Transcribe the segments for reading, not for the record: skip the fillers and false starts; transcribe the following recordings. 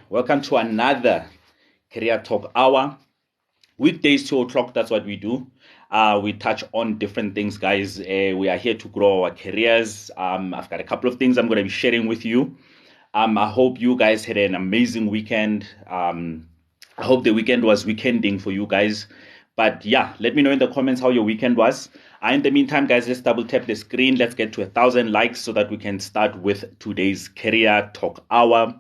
Welcome to another Career Talk Hour. Weekdays, 2 o'clock, that's what we do. We touch on different things, guys. We are here to grow our careers. I've got a couple of things I'm going to be sharing with you. I hope you guys had an amazing weekend. I hope the weekend was weekending for you guys. But yeah, let me know in the comments how your weekend was. In the meantime, guys, let's double tap the screen. Let's get to 1,000 likes so that we can start with today's Career Talk Hour.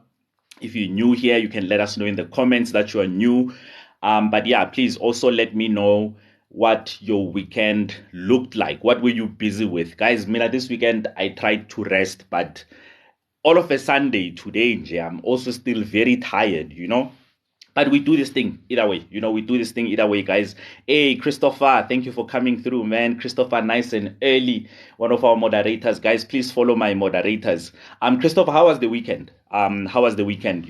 If you're new here, you can let us know in the comments that you are new. But yeah, please also let me know what your weekend looked like. What were you busy with? Guys, Mila, this weekend I tried to rest, but all of a Sunday today, I'm also still very tired. But we do this thing either way. We do this thing either way, guys. Hey, Christopher, thank you for coming through, man. Christopher, nice and early. One of our moderators, guys. Please follow my moderators. Christopher, how was the weekend? How was the weekend?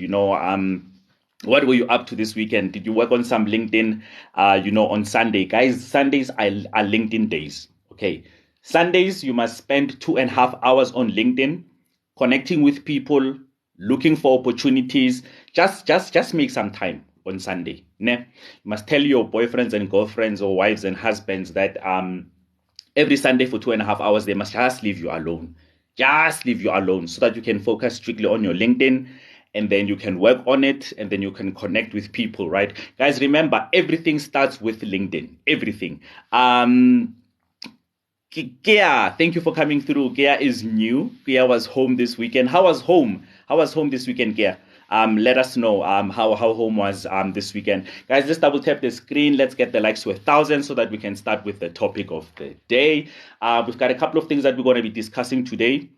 What were you up to this weekend? Did you work on some LinkedIn? On Sunday, guys. Sundays are LinkedIn days. Okay, Sundays you must spend 2.5 hours on LinkedIn, connecting with people, looking for opportunities. Just make some time on Sunday. Ne? You must tell your boyfriends and girlfriends or wives and husbands that every Sunday for 2.5 hours they must just leave you alone. Just leave you alone so that you can focus strictly on your LinkedIn, and then you can work on it, and then you can connect with people, right? Guys, remember, everything starts with LinkedIn. Everything. Gia, thank you for coming through. Gia is new. Gia was home this weekend. How was home? How was home this weekend, Gia? Let us know how home was this weekend. Guys, just double tap the screen. Let's get the likes to 1,000 so that we can start with the topic of the day. We've got a couple of things that we're going to be discussing today.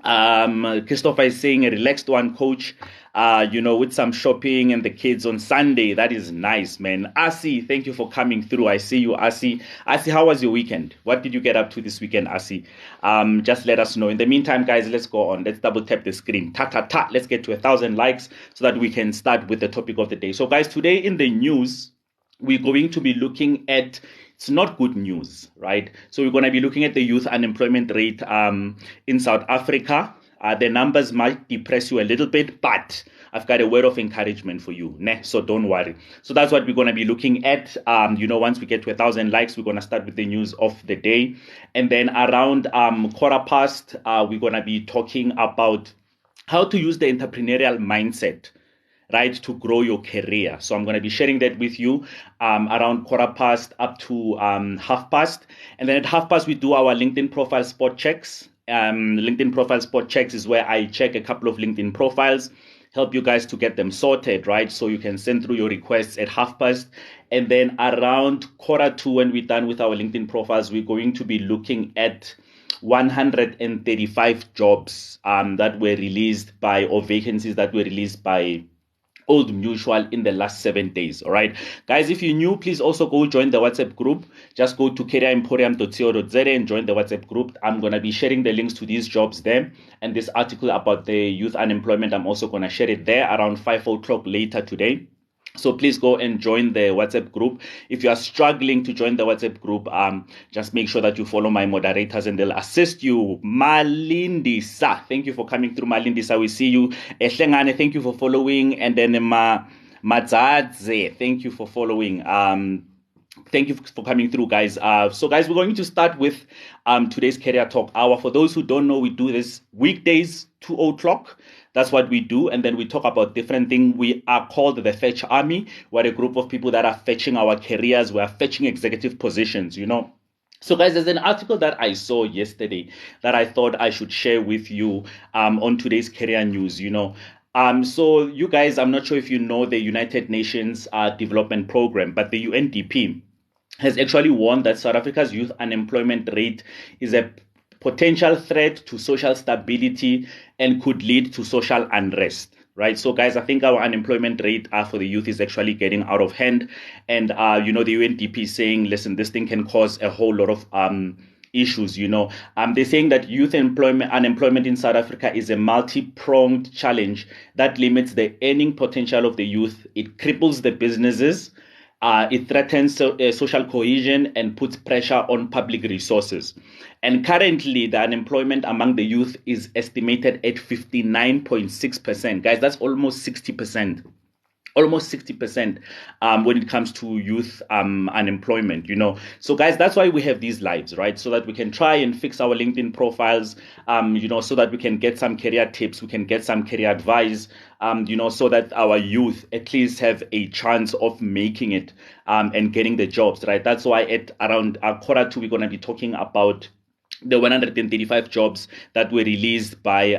Christopher is saying a relaxed one, coach, with some shopping and the kids on Sunday. That is nice, man. Asi, thank you for coming through. I see you, Asi. Asi, how was your weekend? What did you get up to this weekend, Asi? Just let us know. In the meantime, guys, let's go on. Let's double tap the screen. Let's get to 1,000 likes so that we can start with the topic of the day. So, guys, today in the news, we're going to be looking at, it's not good news, right? So we're going to be looking at the youth unemployment rate in South Africa. The numbers might depress you a little bit, but I've got a word of encouragement for you, ne? So don't worry. So that's what we're going to be looking at. Once we get to 1,000 likes, we're going to start with the news of the day. And then around 1:15, we're going to be talking about how to use the entrepreneurial mindset, right, to grow your career. So I'm going to be sharing that with you around 1:15 up to 1:30. And then at 1:30, we do our LinkedIn profile spot checks. LinkedIn profile spot checks is where I check a couple of LinkedIn profiles, help you guys to get them sorted, right? So you can send through your requests at 1:30. And then around 1:45, when we're done with our LinkedIn profiles, we're going to be looking at 135 jobs that were released by, or vacancies that were released by Old Mutual in the last 7 days. All right, guys, if you're new, please also go join the WhatsApp group. Just go to careeremporium.co.za and join the WhatsApp group. I'm going to be sharing the links to these jobs there, and this article about the youth unemployment, I'm also going to share it there around 5 o'clock later today. So please go and join the WhatsApp group. If you are struggling to join the WhatsApp group, just make sure that you follow my moderators and they'll assist you. Malindisa, thank you for coming through. Malindisa, we see you. Ehlengane, thank you for following. And then Madzadze, thank you for following. Thank you for coming through, guys. So guys, we're going to start with today's Career Talk Hour. For those who don't know, we do this weekdays, 2 o'clock. That's what we do. And then we talk about different things. We are called the Fetch Army. We're a group of people that are fetching our careers. We're fetching executive positions, So guys, there's an article that I saw yesterday that I thought I should share with you on today's career news, So you guys, I'm not sure if you know the United Nations Development Program, but the UNDP has actually warned that South Africa's youth unemployment rate is a potential threat to social stability and could lead to social unrest, right? So guys, I think our unemployment rate for the youth is actually getting out of hand. And, the UNDP is saying, listen, this thing can cause a whole lot of issues, They're saying that youth unemployment in South Africa is a multi-pronged challenge that limits the earning potential of the youth. It cripples the businesses. It threatens social cohesion and puts pressure on public resources. And currently, the unemployment among the youth is estimated at 59.6%. Guys, that's almost 60%. Almost 60% when it comes to youth unemployment, So guys, that's why we have these lives, right? So that we can try and fix our LinkedIn profiles, so that we can get some career tips, we can get some career advice, so that our youth at least have a chance of making it and getting the jobs, right? That's why at around quarter two, we're going to be talking about the 135 jobs that were released by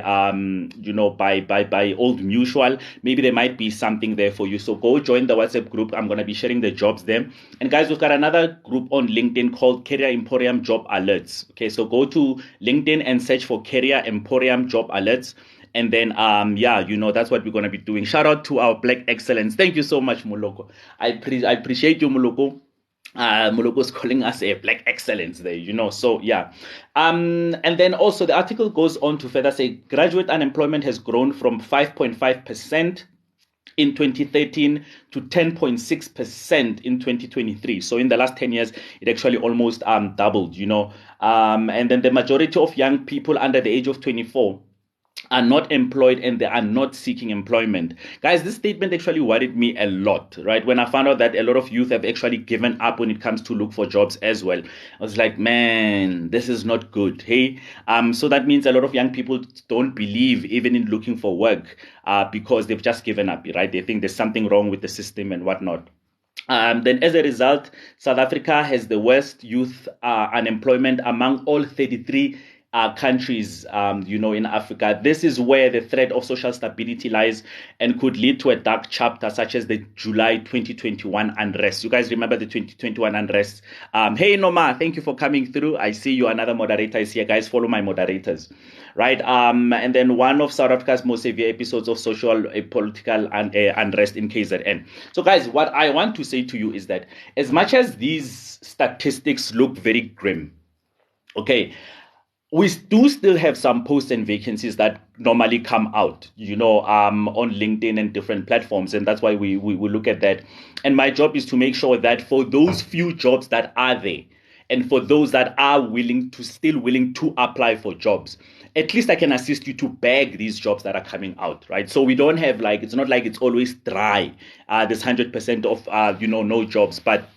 by Old Mutual. Maybe there might be something there for you, so go join the WhatsApp group. I'm going to be sharing the jobs there. And guys, we've got another group on LinkedIn called Career Emporium Job Alerts. Okay, so go to LinkedIn and search for Career Emporium Job Alerts. And then, that's what we're going to be doing. Shout out to our Black Excellence. Thank you so much, Muloko. I appreciate you, Muloko. Moloko's calling us a Black Excellence there, so yeah. And then also the article goes on to further say graduate unemployment has grown from 5.5% in 2013 to 10.6% in 2023. So in the last 10 years, it actually almost doubled, and then the majority of young people under the age of 24 are not employed and they are not seeking employment. Guys, this statement actually worried me a lot, right? When I found out that a lot of youth have actually given up when it comes to look for jobs as well. I was like, man, this is not good. Hey, so that means a lot of young people don't believe even in looking for work because they've just given up, right? They think there's something wrong with the system and whatnot. Then as a result, South Africa has the worst youth unemployment among all 33 countries, in Africa. This is where the threat of social stability lies and could lead to a dark chapter such as the July 2021 unrest. You guys remember the 2021 unrest? Hey, Noma, thank you for coming through. I see you. Another moderator is here. Guys, follow my moderators, right? And then one of South Africa's most severe episodes of social political unrest in KZN. So guys, what I want to say to you is that as much as these statistics look very grim, okay, we do still have some posts and vacancies that normally come out, on LinkedIn and different platforms. And that's why we look at that. And my job is to make sure that for those few jobs that are there, and for those that are willing to apply for jobs, at least I can assist you to bag these jobs that are coming out, right? So we don't have it's not like it's always dry. There's 100% of, no jobs, but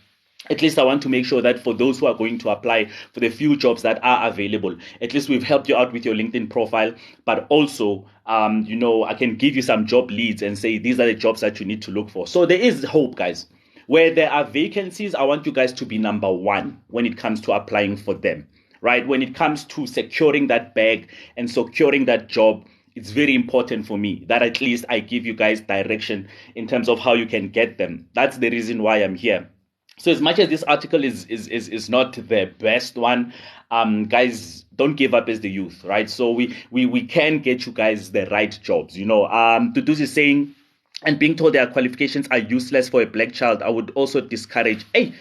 at least I want to make sure that for those who are going to apply for the few jobs that are available, at least we've helped you out with your LinkedIn profile, but also, I can give you some job leads and say, these are the jobs that you need to look for. So there is hope, guys. Where there are vacancies, I want you guys to be number one when it comes to applying for them, right? When it comes to securing that bag and securing that job, it's very important for me that at least I give you guys direction in terms of how you can get them. That's the reason why I'm here. So as much as this article is not the best one, guys, don't give up as the youth, right? So we can get you guys the right jobs. Tutuzi is saying, and being told their qualifications are useless for a black child, I would also discourage. Hey,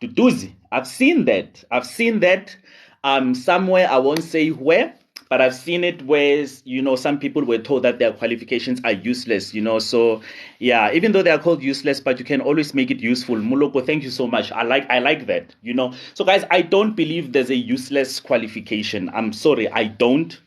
Tutuzi, I've seen that somewhere, I won't say where, but I've seen it where, some people were told that their qualifications are useless, So, yeah, even though they are called useless, but you can always make it useful. Muloko, thank you so much. I like that, So, guys, I don't believe there's a useless qualification. I'm sorry, I don't.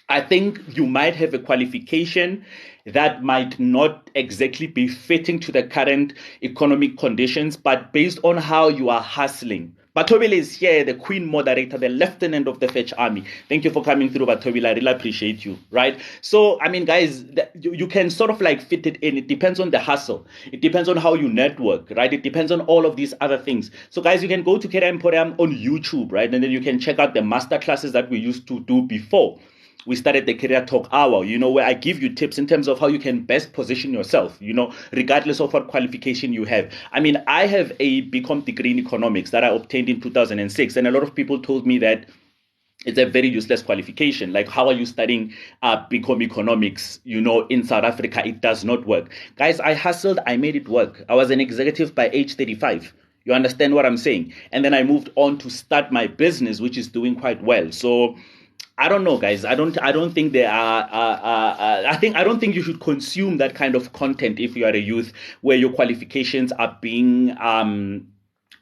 I think you might have a qualification that might not exactly be fitting to the current economic conditions, but based on how you are hustling. Batobile is here, the queen moderator, the lieutenant of the Fetch Army. Thank you for coming through, Batobile. I really appreciate you, right? So, guys, you can sort of fit it in. It depends on the hustle. It depends on how you network, right? It depends on all of these other things. So, guys, you can go to Career Emporium on YouTube, right? And then you can check out the master classes that we used to do before we started the Career Talk Hour, where I give you tips in terms of how you can best position yourself, regardless of what qualification you have. I have a BCom degree in economics that I obtained in 2006, and a lot of people told me that it's a very useless qualification. Like, how are you studying BCom economics, in South Africa? It does not work. Guys, I hustled, I made it work. I was an executive by age 35. You understand what I'm saying? And then I moved on to start my business, which is doing quite well. So, I don't know, guys. I don't think there are. I don't think you should consume that kind of content if you are a youth, where your qualifications are being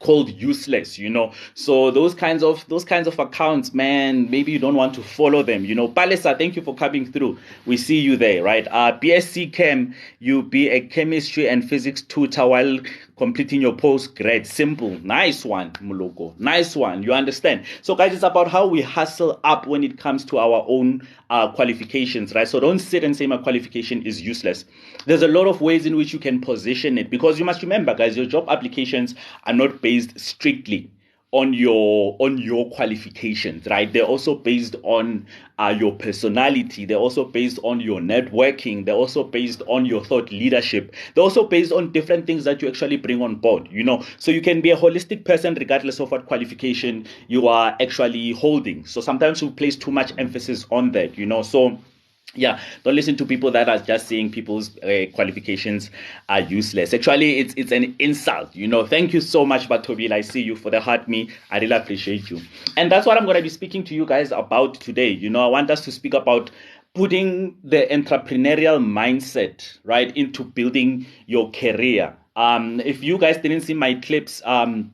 called useless, so those kinds of accounts, man, maybe you don't want to follow them. Palesa, thank you for coming through. We see you there, right? BSc Chem, you be a chemistry and physics tutor while completing your postgrad. Simple. Nice one, Muloko. Nice one. You understand? So guys, it's about how we hustle up when it comes to our own qualifications, right? So don't sit and say my qualification is useless. There's a lot of ways in which you can position it, because you must remember, guys, your job applications are not based strictly on your qualifications, right? They're also based on your personality. They're also based on your networking. They're also based on your thought leadership. They're also based on different things that you actually bring on board, so you can be a holistic person regardless of what qualification you are actually holding. So sometimes we place too much emphasis on that, so yeah, don't listen to people that are just saying people's qualifications are useless. Actually, it's an insult. Thank you so much, Batobile. I see you for the heart. Me, I really appreciate you. And that's what I'm going to be speaking to you guys about today. I want us to speak about putting the entrepreneurial mindset right into building your career. If you guys didn't see my clips, where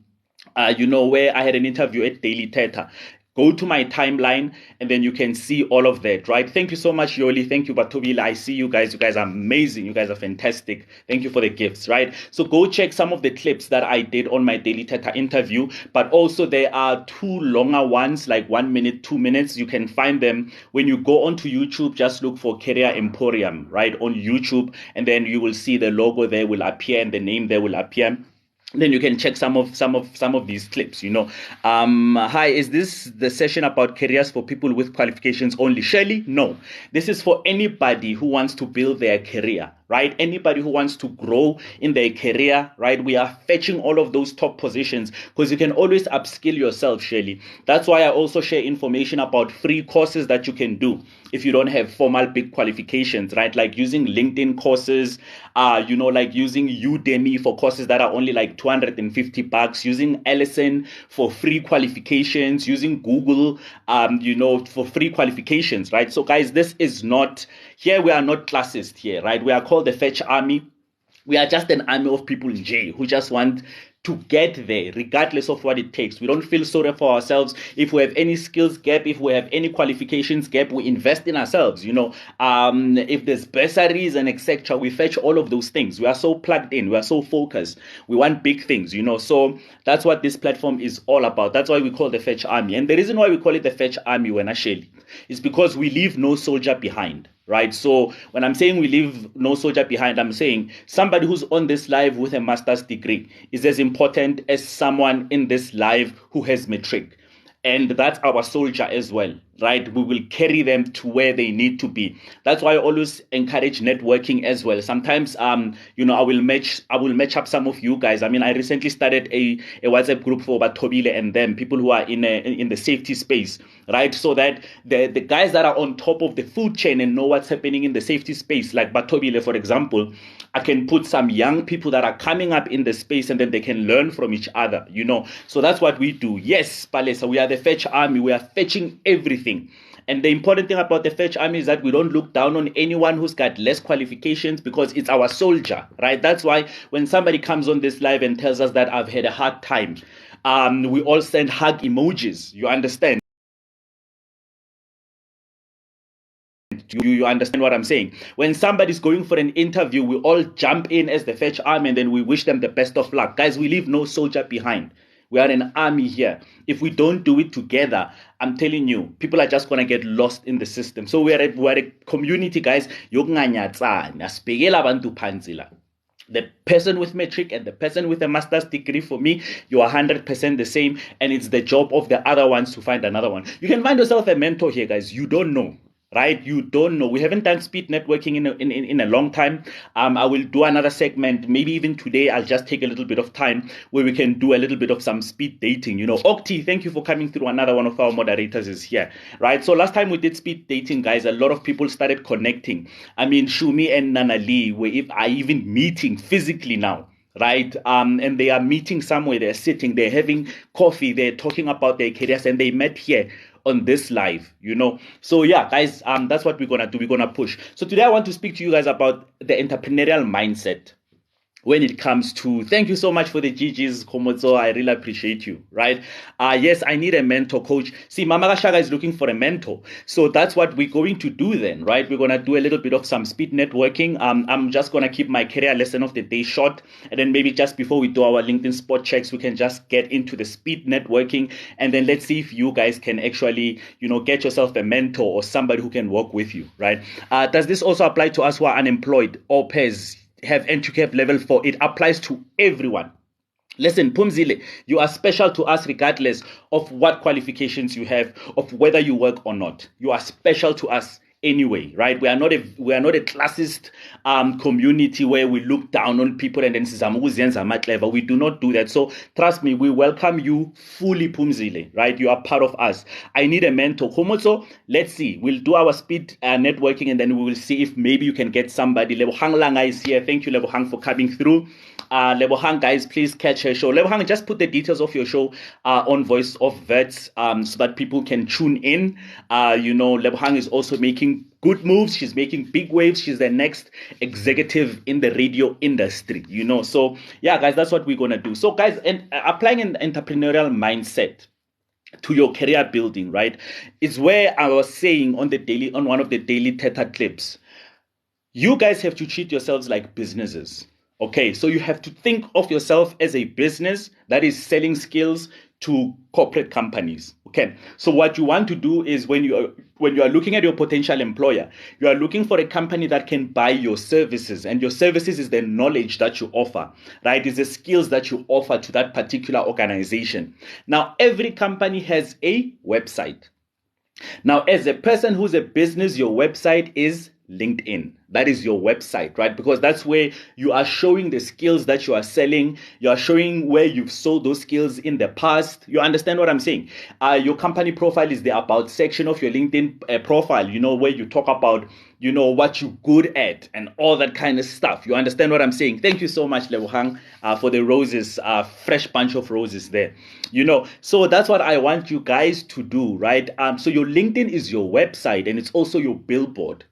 I had an interview at Daily Theta, go to my timeline and then you can see all of that, right? Thank you so much, Yoli. Thank you, Batobile. I see you guys. You guys are amazing. You guys are fantastic. Thank you for the gifts, right? So go check some of the clips that I did on my Daily Theta interview, but also there are 2 longer ones, like 1 minute, 2 minutes. You can find them when you go onto YouTube. Just look for Career Emporium, right, on YouTube, and then you will see the logo there will appear and the name there will appear. Then you can check some of these clips. Hi, is this the session about careers for people with qualifications only? Shirley, no. This is for anybody who wants to build their career, right? Anybody who wants to grow in their career, right? We are fetching all of those top positions because you can always upskill yourself, Shirley. That's why I also share information about free courses that you can do if you don't have formal big qualifications, right? Like using LinkedIn courses, like using Udemy for courses that are only like $250, using Ellison for free qualifications, using Google, for free qualifications, right? So guys, this is not, here we are not classist here, right? We are called the Fetch Army. We are just an army of people in jail who just want to get there regardless of what it takes. We don't feel sorry for ourselves. If we have any skills gap, if we have any qualifications gap, we invest in ourselves. If there's bursaries and etc., we fetch all of those things. We are so plugged in, we are so focused, we want big things. So that's what this platform is all about. That's why we call the Fetch Army. And the reason why we call it the Fetch Army, when Shelley, is because we leave no soldier behind. Right. So when I'm saying we leave no soldier behind, I'm saying somebody who's on this live with a master's degree is as important as someone in this live who has matric. And that's our soldier as well, right? We will carry them to where they need to be. That's why I always encourage networking as well. Sometimes, I will match up some of you guys. I mean, I recently started a WhatsApp group for Batobile and them, people who are in the safety space, right? So that the guys that are on top of the food chain and know what's happening in the safety space, like Batobile, for example, I can put some young people that are coming up in the space and then they can learn from each other, So that's what we do. Yes, Palesa, we are the Fetch Army. We are fetching everything. And the important thing about the Fetch Army is that we don't look down on anyone who's got less qualifications because it's our soldier, right? That's why when somebody comes on this live and tells us that I've had a hard time, we all send hug emojis. You understand? You understand what I'm saying? When somebody's going for an interview, we all jump in as the Fetch Army and then we wish them the best of luck. Guys, we leave no soldier behind. We are an army here. If we don't do it together, I'm telling you, people are just going to get lost in the system. So we're a community, guys. The person with matric and the person with a master's degree, for me, you are 100% the same. And it's the job of the other ones to find another one. You can find yourself a mentor here, guys. You don't know. Right? You don't know. We haven't done speed networking in a long time. I will do another segment. Maybe even today, I'll just take a little bit of time where we can do a little bit of some speed dating. Okti, thank you for coming through. Another one of our moderators is here. Right? So last time we did speed dating, guys, a lot of people started connecting. I mean, Shumi and Nanali are even meeting physically now. Right? And they are meeting somewhere, they're sitting, they're having coffee, they're talking about their careers, and they met here on this live, So yeah, guys, that's what we're gonna do. We're gonna push. So today I want to speak to you guys about the entrepreneurial mindset when it comes to, thank you so much for the GGs, Komozo. I really appreciate you, right? Yes, I need a mentor coach. See, Mama Gashaga is looking for a mentor. So that's what we're going to do then, right? We're going to do a little bit of some speed networking. I'm just going to keep my career lesson of the day short. And then maybe just before we do our LinkedIn spot checks, we can just get into the speed networking. And then let's see if you guys can actually, get yourself a mentor or somebody who can work with you, right? Does this also apply to us who are unemployed or pairs? Have entry cap level 4. It applies to everyone. Listen, Pumzile, you are special to us regardless of what qualifications you have, of whether you work or not. You are special to us anyway, right? We are not a classist community where we look down on people and then clever. We do not do that. So trust me, we welcome you fully, Pumzile, right? You are part of us. I need a mentor. Komoto, let's see. We'll do our speed networking and then we will see if maybe you can get somebody. Lebohang Langa is here. Thank you, Lebohang, for coming through. Lebohang, guys, please catch her show. Lebohang, just put the details of your show on Voice of Vets so that people can tune in. Lebohang is also making good moves. She's making big waves. She's the next executive in the radio industry, So, yeah, guys, that's what we're going to do. So, guys, and applying an entrepreneurial mindset to your career building, right, is where I was saying on one of the daily Theta clips, you guys have to treat yourselves like businesses. Okay, so you have to think of yourself as a business that is selling skills to corporate companies. Okay, so what you want to do is when you are looking at your potential employer, you are looking for a company that can buy your services, and your services is the knowledge that you offer, right? It's the skills that you offer to that particular organization. Now, every company has a website. Now, as a person who's a business, your website is LinkedIn. That is your website, right? Because that's where you are showing the skills that you are selling. You are showing where you've sold those skills in the past. You understand what I'm saying? Your company profile is the about section of your LinkedIn profile, where you talk about, what you're good at and all that kind of stuff. You understand what I'm saying? Thank you so much, Lebohang, for the roses, fresh bunch of roses there. So that's what I want you guys to do, right? So your LinkedIn is your website and it's also your billboard.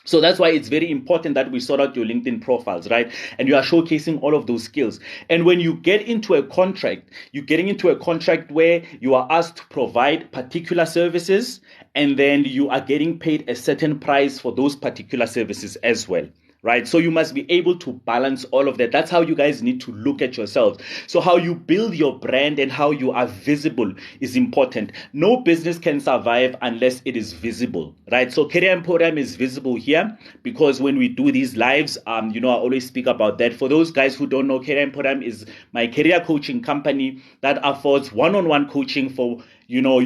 So that's why it's very important that we sort out your LinkedIn profiles, right? And you are showcasing all of those skills. And when you get into a contract, you're getting into a contract where you are asked to provide particular services, and then you are getting paid a certain price for those particular services as well. Right? So you must be able to balance all of that. That's how you guys need to look at yourselves. So how you build your brand and how you are visible is important. No business can survive unless it is visible, right? So Career Emporium is visible here because when we do these lives, I always speak about that. For those guys who don't know, Career Emporium is my career coaching company that affords one-on-one coaching for your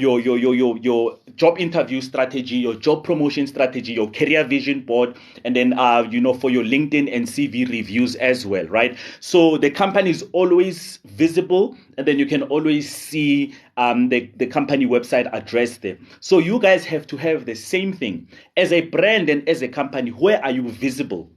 job interview strategy, your job promotion strategy, your career vision board, and then for your LinkedIn and CV reviews as well, right? So the company is always visible, and then you can always see the company website address there. So you guys have to have the same thing as a brand and as a company. Where are you visible?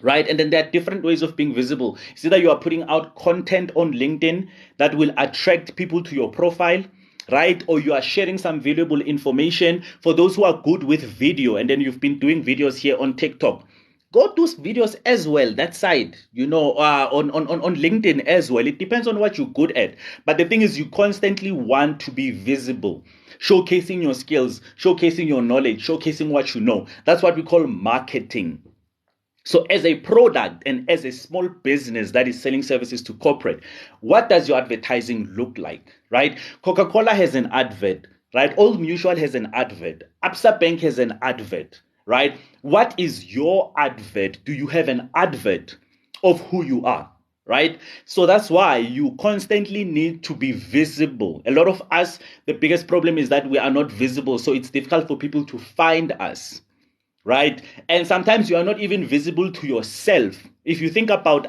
Right? And then there are different ways of being visible. It's either you are putting out content on LinkedIn that will attract people to your profile, right? Or you are sharing some valuable information for those who are good with video. And then you've been doing videos here on TikTok. Go do videos as well, that side, on LinkedIn as well. It depends on what you're good at. But the thing is, you constantly want to be visible, showcasing your skills, showcasing your knowledge, showcasing what you know. That's what we call marketing. So as a product and as a small business that is selling services to corporate, what does your advertising look like, right? Coca-Cola has an advert, right? Old Mutual has an advert. Absa Bank has an advert, right? What is your advert? Do you have an advert of who you are, right? So that's why you constantly need to be visible. A lot of us, the biggest problem is that we are not visible. So it's difficult for people to find us. Right? And sometimes you are not even visible to yourself. If you think about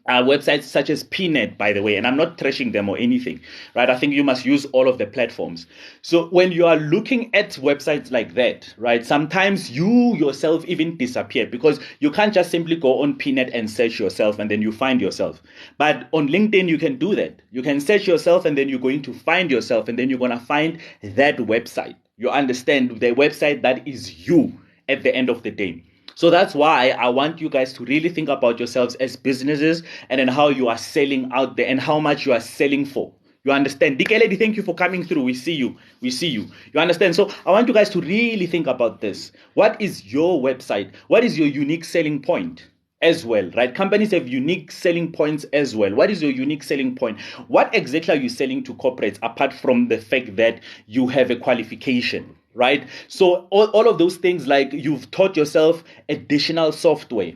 websites such as Pnet, by the way, and I'm not trashing them or anything, right? I think you must use all of the platforms. So when you are looking at websites like that, right, sometimes you yourself even disappear because you can't just simply go on Pnet and search yourself and then you find yourself. But on LinkedIn, you can do that. You can search yourself and then you're going to find yourself and then you're going to find that website. You understand, the website that is you at the end of the day. So that's why I want you guys to really think about yourselves as businesses and then how you are selling out there and how much you are selling for. You understand? Dikeledi, thank you for coming through. We see you. We see you. You understand? So I want you guys to really think about this. What is your website? What is your unique selling point? As well, right? Companies have unique selling points as well. What is your unique selling point? What exactly are you selling to corporates apart from the fact that you have a qualification, right? So all of those things, like you've taught yourself additional software,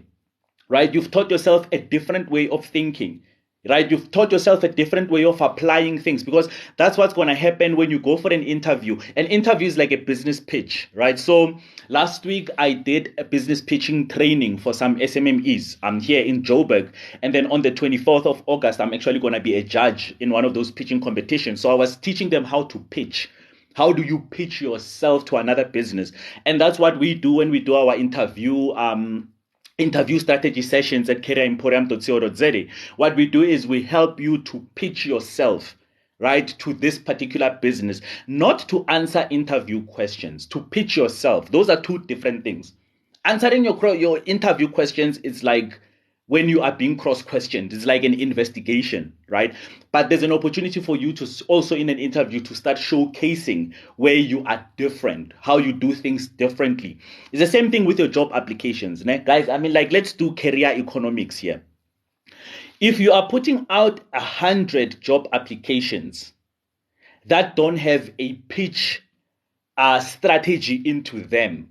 right? You've taught yourself a different way of thinking, right? You've taught yourself a different way of applying things, because that's what's going to happen when you go for an interview. An interview is like a business pitch, right? So last week I did a business pitching training for some SMMEs. I'm here in Joburg, and then on the 24th of August I'm actually going to be a judge in one of those pitching competitions. So I was teaching them how to pitch. How do you pitch yourself to another business? And that's what we do when we do our interview strategy sessions at careeremporium.co.za. What we do is we help you to pitch yourself, right, to this particular business, not to answer interview questions, to pitch yourself. Those are two different things. Answering your interview questions is like when you are being cross-questioned. It's like an investigation, right? But there's an opportunity for you to also, in an interview, to start showcasing where you are different, how you do things differently. It's the same thing with your job applications, né? Guys. I mean, like, let's do career economics here. If you are putting out 100 job applications that don't have a pitch strategy into them,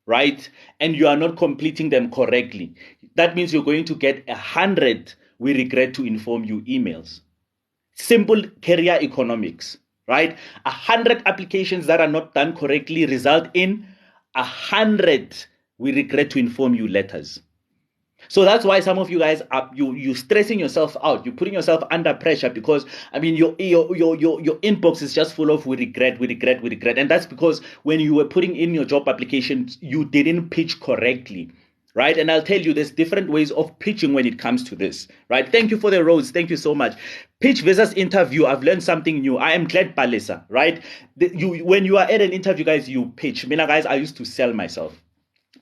right, and you are not completing them correctly, that means you're going to get 100 "we regret to inform you" emails. Simple career economics, right? 100 applications that are not done correctly result in 100 "we regret to inform you" letters. So that's why some of you guys are you stressing yourself out. You're putting yourself under pressure because, I mean, your inbox is just full of "we regret, we regret, we regret," and that's because when you were putting in your job applications, you didn't pitch correctly, right? And I'll tell you, there's different ways of pitching when it comes to this, right? Thank you for the rose. Thank you so much. Pitch versus interview. I've learned something new. I am glad, Palesa, right? When you are at an interview, guys, you pitch. Mina, guys, I used to sell myself.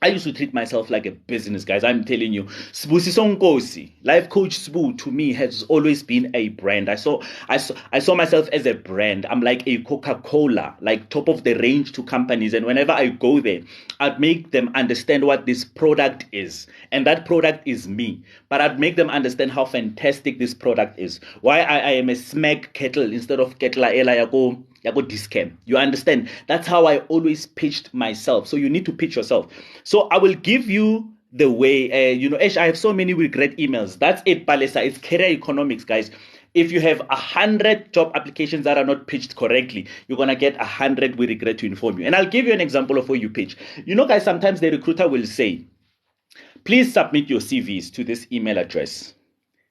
I used to treat myself like a business, guys. I'm telling you, Sbusiso Nkosi, life coach Sbu, to me has always been a brand. I saw myself as a brand. I'm like a Coca-Cola, like top of the range to companies. And whenever I go there, I'd make them understand what this product is, and that product is me. But I'd make them understand how fantastic this product is. Why I am a smack kettle instead of kettle ela yako discam. You understand? That's how I always pitched myself. So you need to pitch yourself. So I will give you the way, Ash, I have so many regret emails. That's it, Palesa. It's career economics, guys. If you have 100 job applications that are not pitched correctly, you're going to get 100 "we regret to inform you." And I'll give you an example of where you pitch. Guys, sometimes the recruiter will say, "Please submit your CVs to this email address."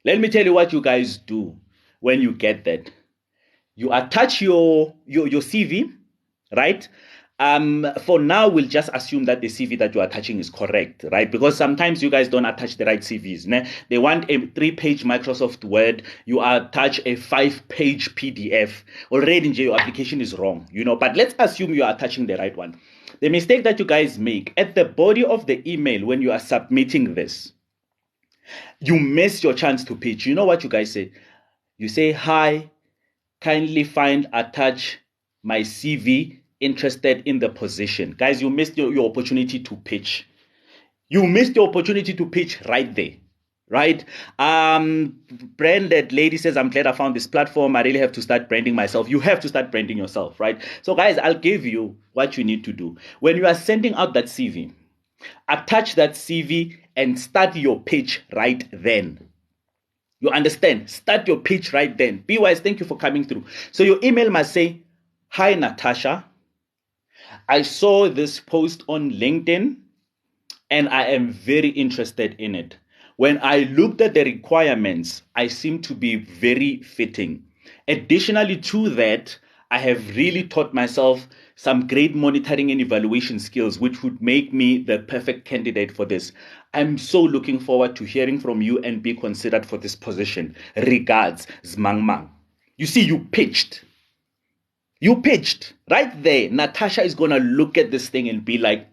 Let me tell you what you guys do when you get that. You attach your CV, right? For now, we'll just assume that the CV that you're attaching is correct, right? Because sometimes you guys don't attach the right CVs. Né? They want a 3-page Microsoft Word. You attach a 5-page PDF. Already, your application is wrong, But let's assume you are attaching the right one. The mistake that you guys make at the body of the email when you are submitting this, you miss your chance to pitch. You know what you guys say? You say, "Hi, kindly find attach my CV, interested in the position." Guys, you missed your opportunity to pitch. You missed your opportunity to pitch right there, right? Branded lady says, "I'm glad I found this platform. I really have to start branding myself." You have to start branding yourself, right? So guys, I'll give you what you need to do. When you are sending out that CV, attach that CV and start your pitch right then. You understand? Start your pitch right then. Be wise. Thank you for coming through. So your email must say, "Hi, Natasha. I saw this post on LinkedIn and I am very interested in it. When I looked at the requirements, I seem to be very fitting. Additionally to that, I have really taught myself some great monitoring and evaluation skills, which would make me the perfect candidate for this. I'm so looking forward to hearing from you and be considered for this position. Regards, Zmangmang. You see, you pitched. You pitched right there. Natasha is going to look at this thing and be like,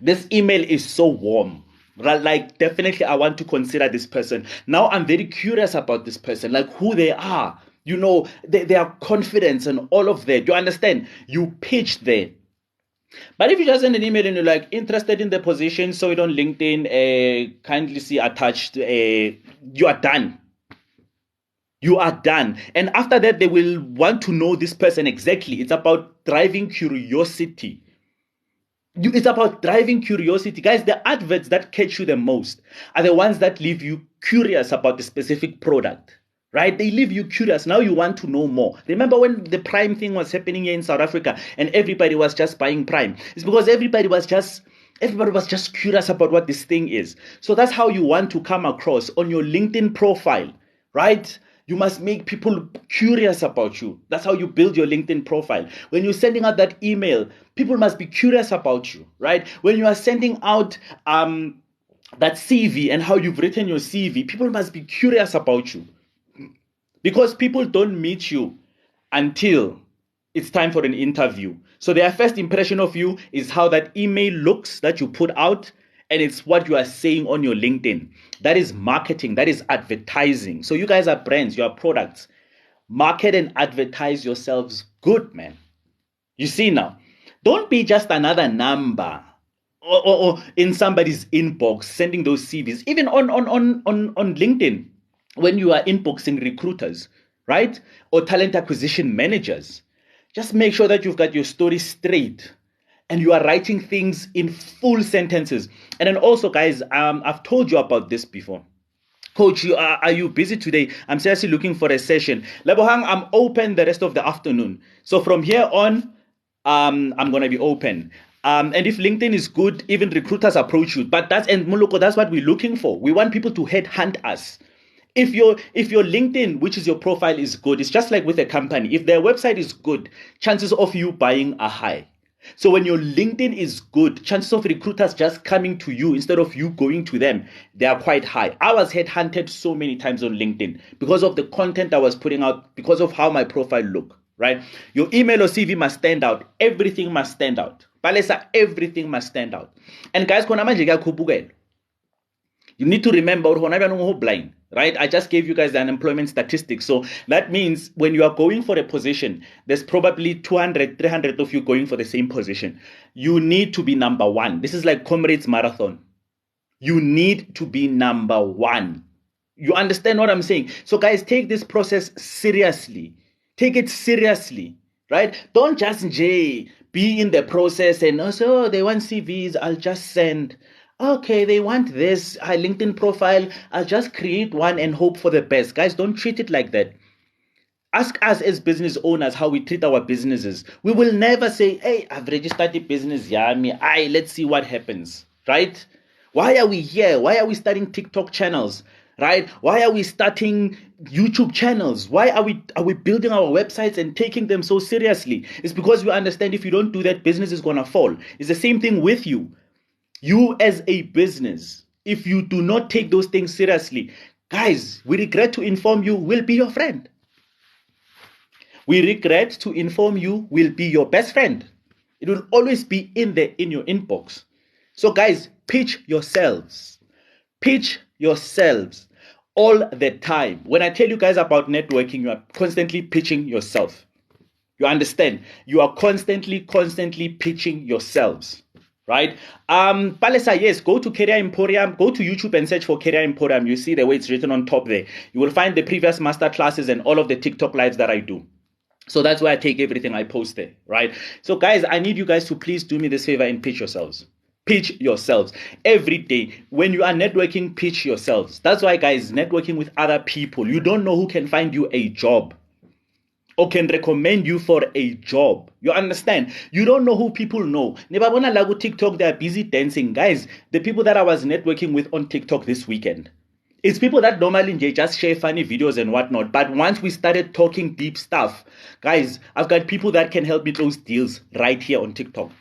this email is so warm. Like, definitely, I want to consider this person. Now, I'm very curious about this person, like who they are. You know, their confidence and all of that. You understand? You pitched there. But if you just send an email and you're like, interested in the position, so it on LinkedIn, kindly see attached, you are done. You are done. And after that, they will want to know this person exactly. It's about driving curiosity. It's about driving curiosity. Guys, the adverts that catch you the most are the ones that leave you curious about the specific product, right? They leave you curious. Now you want to know more. Remember when the Prime thing was happening here in South Africa and everybody was just buying Prime? It's because everybody was just curious about what this thing is. So that's how you want to come across on your LinkedIn profile, right? You must make people curious about you. That's how you build your LinkedIn profile. When you're sending out that email, people must be curious about you, right? When you are sending out that CV and how you've written your CV, people must be curious about you. Because people don't meet you until it's time for an interview. So their first impression of you is how that email looks that you put out, and it's what you are saying on your LinkedIn. That is marketing. That is advertising. So you guys are brands. You are products. Market and advertise yourselves good, man. You see now. Don't be just another number or in somebody's inbox sending those CVs. Even on LinkedIn, when you are inboxing recruiters, right? Or talent acquisition managers, just make sure that you've got your story straight. And you are writing things in full sentences. And then also, guys, I've told you about this before. Coach, are you busy today? I'm seriously looking for a session. Lebohang, I'm open the rest of the afternoon. So from here on, I'm going to be open. And if LinkedIn is good, even recruiters approach you. But that's what we're looking for. We want people to headhunt us. If your LinkedIn, which is your profile, is good, it's just like with a company. If their website is good, chances of you buying are high. So when your LinkedIn is good, chances of recruiters just coming to you instead of you going to them, they are quite high. I was headhunted so many times on LinkedIn because of the content I was putting out, because of how my profile looked, right? Your email or CV must stand out. Everything must stand out. Balesa, everything must stand out. And guys, you need to remember, blind, right? I just gave you guys the unemployment statistics. So that means when you are going for a position, there's probably 200, 300 of you going for the same position. You need to be number one. This is like Comrades Marathon. You need to be number one. You understand what I'm saying? So guys, take this process seriously. Take it seriously, right? Don't just be in the process and also they want CVs, I'll just send. Okay, they want this LinkedIn profile. I'll just create one and hope for the best. Guys, don't treat it like that. Ask us as business owners how we treat our businesses. We will never say, hey, I've registered the business. Let's see what happens, right? Why are we here? Why are we starting TikTok channels, right? Why are we starting YouTube channels? Why are we building our websites and taking them so seriously? It's because we understand if you don't do that, business is going to fall. It's the same thing with you. You as a business, if you do not take those things seriously, guys, we regret to inform you, we'll be your friend. We regret to inform you, we'll be your best friend. It will always be in your inbox. So guys, pitch yourselves. Pitch yourselves all the time. When I tell you guys about networking, you are constantly pitching yourself. You understand? You are constantly pitching yourselves. Right? Palesa, yes, go to Career Emporium, go to YouTube and search for Career Emporium. You see the way it's written on top there. You will find the previous master classes and all of the TikTok lives that I do. So that's why I take everything I post there, right? So guys, I need you guys to please do me this favor and pitch yourselves. Pitch yourselves every day. When you are networking, pitch yourselves. That's why, guys, networking with other people. You don't know who can find you a job. or can recommend you for a job. You understand? You don't know who people know. Nebabona lagu TikTok, they are busy dancing. Guys, the people that I was networking with on TikTok this weekend, it's people that normally just share funny videos and whatnot. But once we started talking deep stuff, guys, I've got people that can help me close deals right here on TikTok.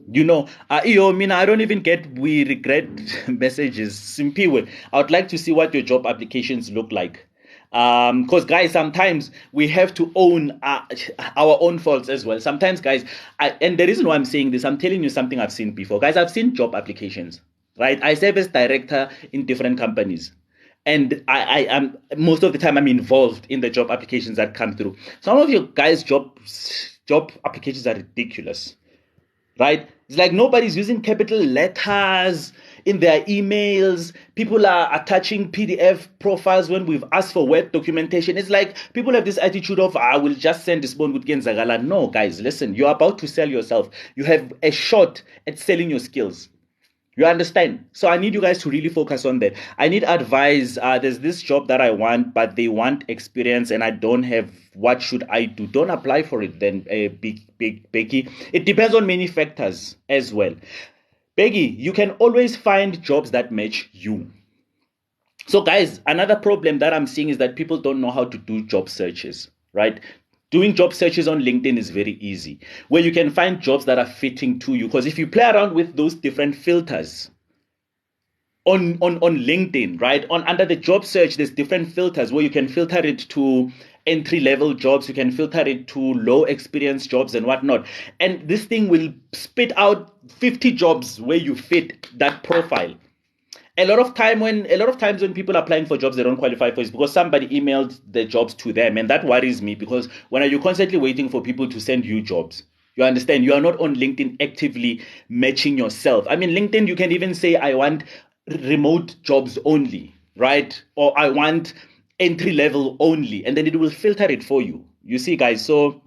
You know, I don't even get we regret messages. Simpiwe, I would like to see what your job applications look like. Because guys, sometimes we have to own our own faults as well. Sometimes, guys, and the reason why I'm saying this, I'm telling you something I've seen before. Guys, I've seen job applications, right? I serve as director in different companies. And I am most of the time I'm involved in the job applications that come through. Some of you guys' job applications are ridiculous. Right? It's like nobody's using capital letters in their emails. People are attaching PDF profiles when we've asked for web documentation. It's like people have this attitude of, I will just send this bond with Genzagala. No, guys, listen, you're about to sell yourself. You have a shot at selling your skills. You understand? So I need you guys to really focus on that. I need advice. There's this job that I want, but they want experience and I don't have. What should I do? Don't apply for it then, big Becky. It depends on many factors as well. Becky, you can always find jobs that match you. So guys, another problem that I'm seeing is that people don't know how to do job searches, right? Doing job searches on LinkedIn is very easy, where you can find jobs that are fitting to you. Because if you play around with those different filters on LinkedIn, right? Under the job search, there's different filters where you can filter it to entry-level jobs, you can filter it to low experience jobs and whatnot. And this thing will spit out 50 jobs where you fit that profile. A lot of times when people are applying for jobs they don't qualify for, is because somebody emailed the jobs to them, and that worries me, because when are you constantly waiting for people to send you jobs? You understand? You are not on LinkedIn actively matching yourself. I mean, LinkedIn, you can even say, I want remote jobs only, right? Or I want entry level only, and then it will filter it for you. You see, guys, so.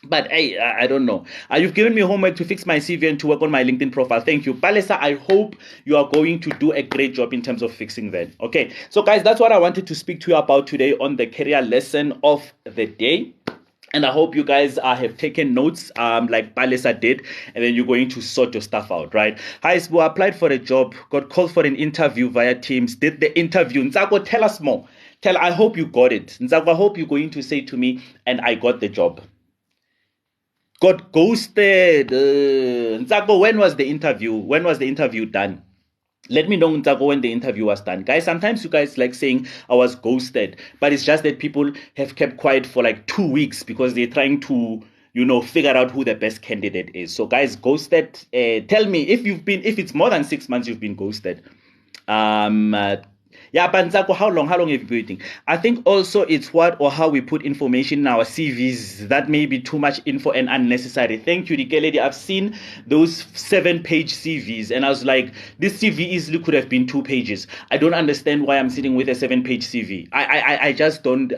But hey, I don't know. You've given me homework to fix my CV and to work on my LinkedIn profile. Thank you. Palesa, I hope you are going to do a great job in terms of fixing that. Okay. So guys, that's what I wanted to speak to you about today on the career lesson of the day. And I hope you guys have taken notes like Palesa did, and then you're going to sort your stuff out, right? Hi, Sbu, applied for a job, got called for an interview via Teams, did the interview. Nzako, tell us more. I hope you got it. Nzako, I hope you're going to say to me, and I got the job. Got ghosted. Nzako, when was the interview? When was the interview done? Let me know, Nzako, when the interview was done. Guys, sometimes you guys like saying I was ghosted, but it's just that people have kept quiet for like 2 weeks because they're trying to, figure out who the best candidate is. So guys, ghosted, tell me if it's more than 6 months you've been ghosted. Yeah, but Nzako, how long have you been waiting? I think also it's what or how we put information in our CVs that may be too much info and unnecessary. Thank you, Dike Lady. I've seen those 7-page CVs and I was like, this CV easily could have been 2 pages. I don't understand why I'm sitting with a 7-page CV. I just don't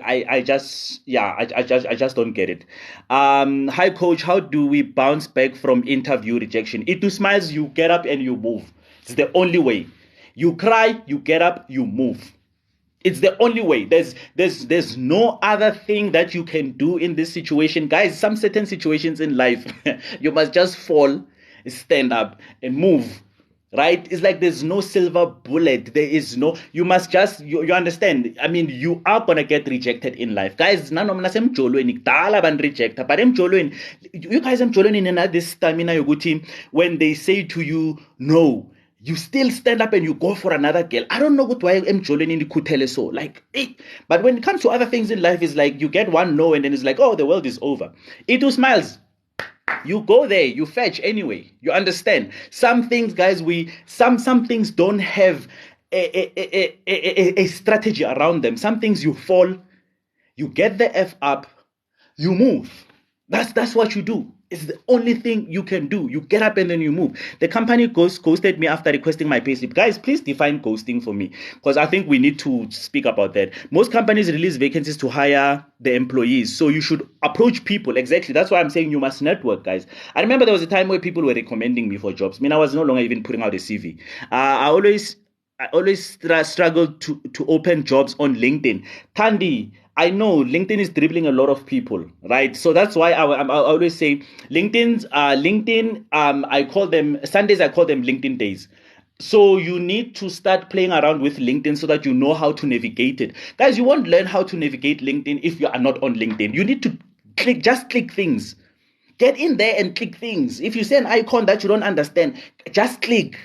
get it. Hi coach, how do we bounce back from interview rejection? It smiles, you get up and you move. It's the only way. You cry, you get up, you move. It's the only way. There's no other thing that you can do in this situation. Guys, some certain situations in life, you must just fall, stand up, and move. Right? It's like there's no silver bullet. There is no, you must just, you understand. I mean, you are going to get rejected in life. Guys, you guys are in this stamina, your good team, when they say to you, no, you still stand up and you go for another girl. I don't know what why I'm Jolene in the kutele so. Like, but when it comes to other things in life, it's like you get one no and then it's like, oh, the world is over. It smiles. You go there, you fetch anyway. You understand? Some things, guys, some things don't have a strategy around them. Some things you fall, you get the F up, you move. That's what you do. It's the only thing you can do. You get up and then you move. The company ghosted me after requesting my payslip. Guys, please define ghosting for me, because I think we need to speak about that. Most companies release vacancies to hire the employees, so you should approach people. Exactly. That's why I'm saying you must network, guys. I remember there was a time where people were recommending me for jobs. I mean, I was no longer even putting out a CV. I always struggled to open jobs on LinkedIn. Tandy, I know LinkedIn is dribbling a lot of people, right? So that's why I always say LinkedIn. I call them Sundays. I call them LinkedIn days. So you need to start playing around with LinkedIn so that you know how to navigate it, guys. You won't learn how to navigate LinkedIn if you are not on LinkedIn. You need to click things. Get in there and click things. If you see an icon that you don't understand, just click.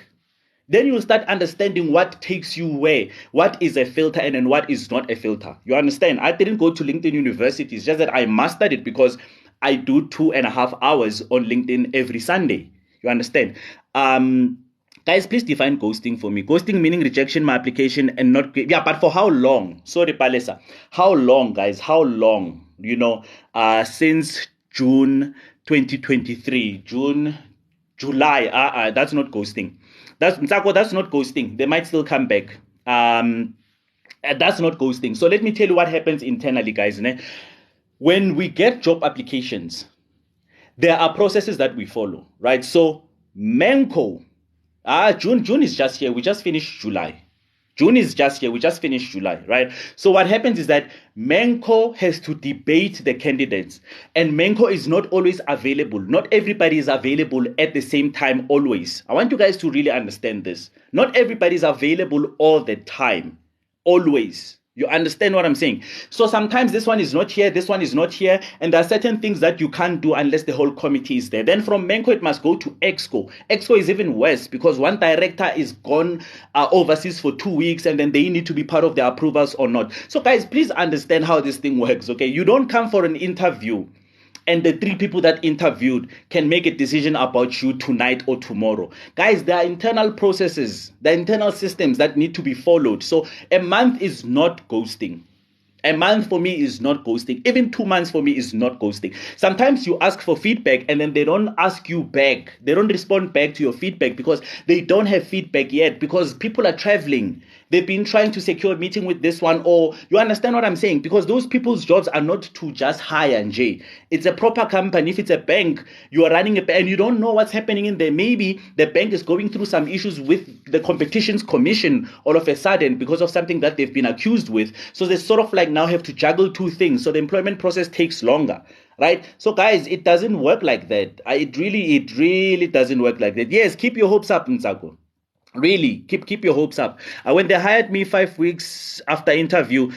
Then you'll start understanding what takes you where, what is a filter and then what is not a filter. You understand? I didn't go to LinkedIn University. It's just that I mastered it because I do 2.5 hours on LinkedIn every Sunday. You understand? Guys, please define ghosting for me. Ghosting meaning rejection my application and not... Yeah, but for how long? Sorry, Palesa. How long, guys? How long? Since June 2023. July. That's not ghosting. That's not ghosting. They might still come back. That's not ghosting. So let me tell you what happens internally, guys. When we get job applications, there are processes that we follow, right? So Menko, June is just here. We just finished July. June is just here. We just finished July, right? So what happens is that Menko has to debate the candidates, and Menko is not always available. Not everybody is available at the same time always. I want you guys to really understand this. Not everybody is available all the time, always. You understand what I'm saying? So sometimes this one is not here, this one is not here, and there are certain things that you can't do unless the whole committee is there. Then from Menko, it must go to Exco. Exco is even worse because one director is gone overseas for 2 weeks, and then they need to be part of the approvals or not. So guys, please understand how this thing works, okay? You don't come for an interview and the 3 people that interviewed can make a decision about you tonight or tomorrow. Guys, there are internal processes, there are internal systems that need to be followed. So a month is not ghosting. A month for me is not ghosting. Even 2 months for me is not ghosting. Sometimes you ask for feedback and then they don't ask you back. They don't respond back to your feedback because they don't have feedback yet, because people are traveling. They've been trying to secure a meeting with this one, or you understand what I'm saying? Because those people's jobs are not to just hire, Jay. It's a proper company. If it's a bank, you are running a bank and you don't know what's happening in there. Maybe the bank is going through some issues with the Competitions Commission all of a sudden because of something that they've been accused with. So they sort of like now have to juggle 2 things. So the employment process takes longer. Right? So guys, it doesn't work like that. It really doesn't work like that. Yes, keep your hopes up, Ntsako. Really, keep your hopes up. When they hired me 5 weeks after interview,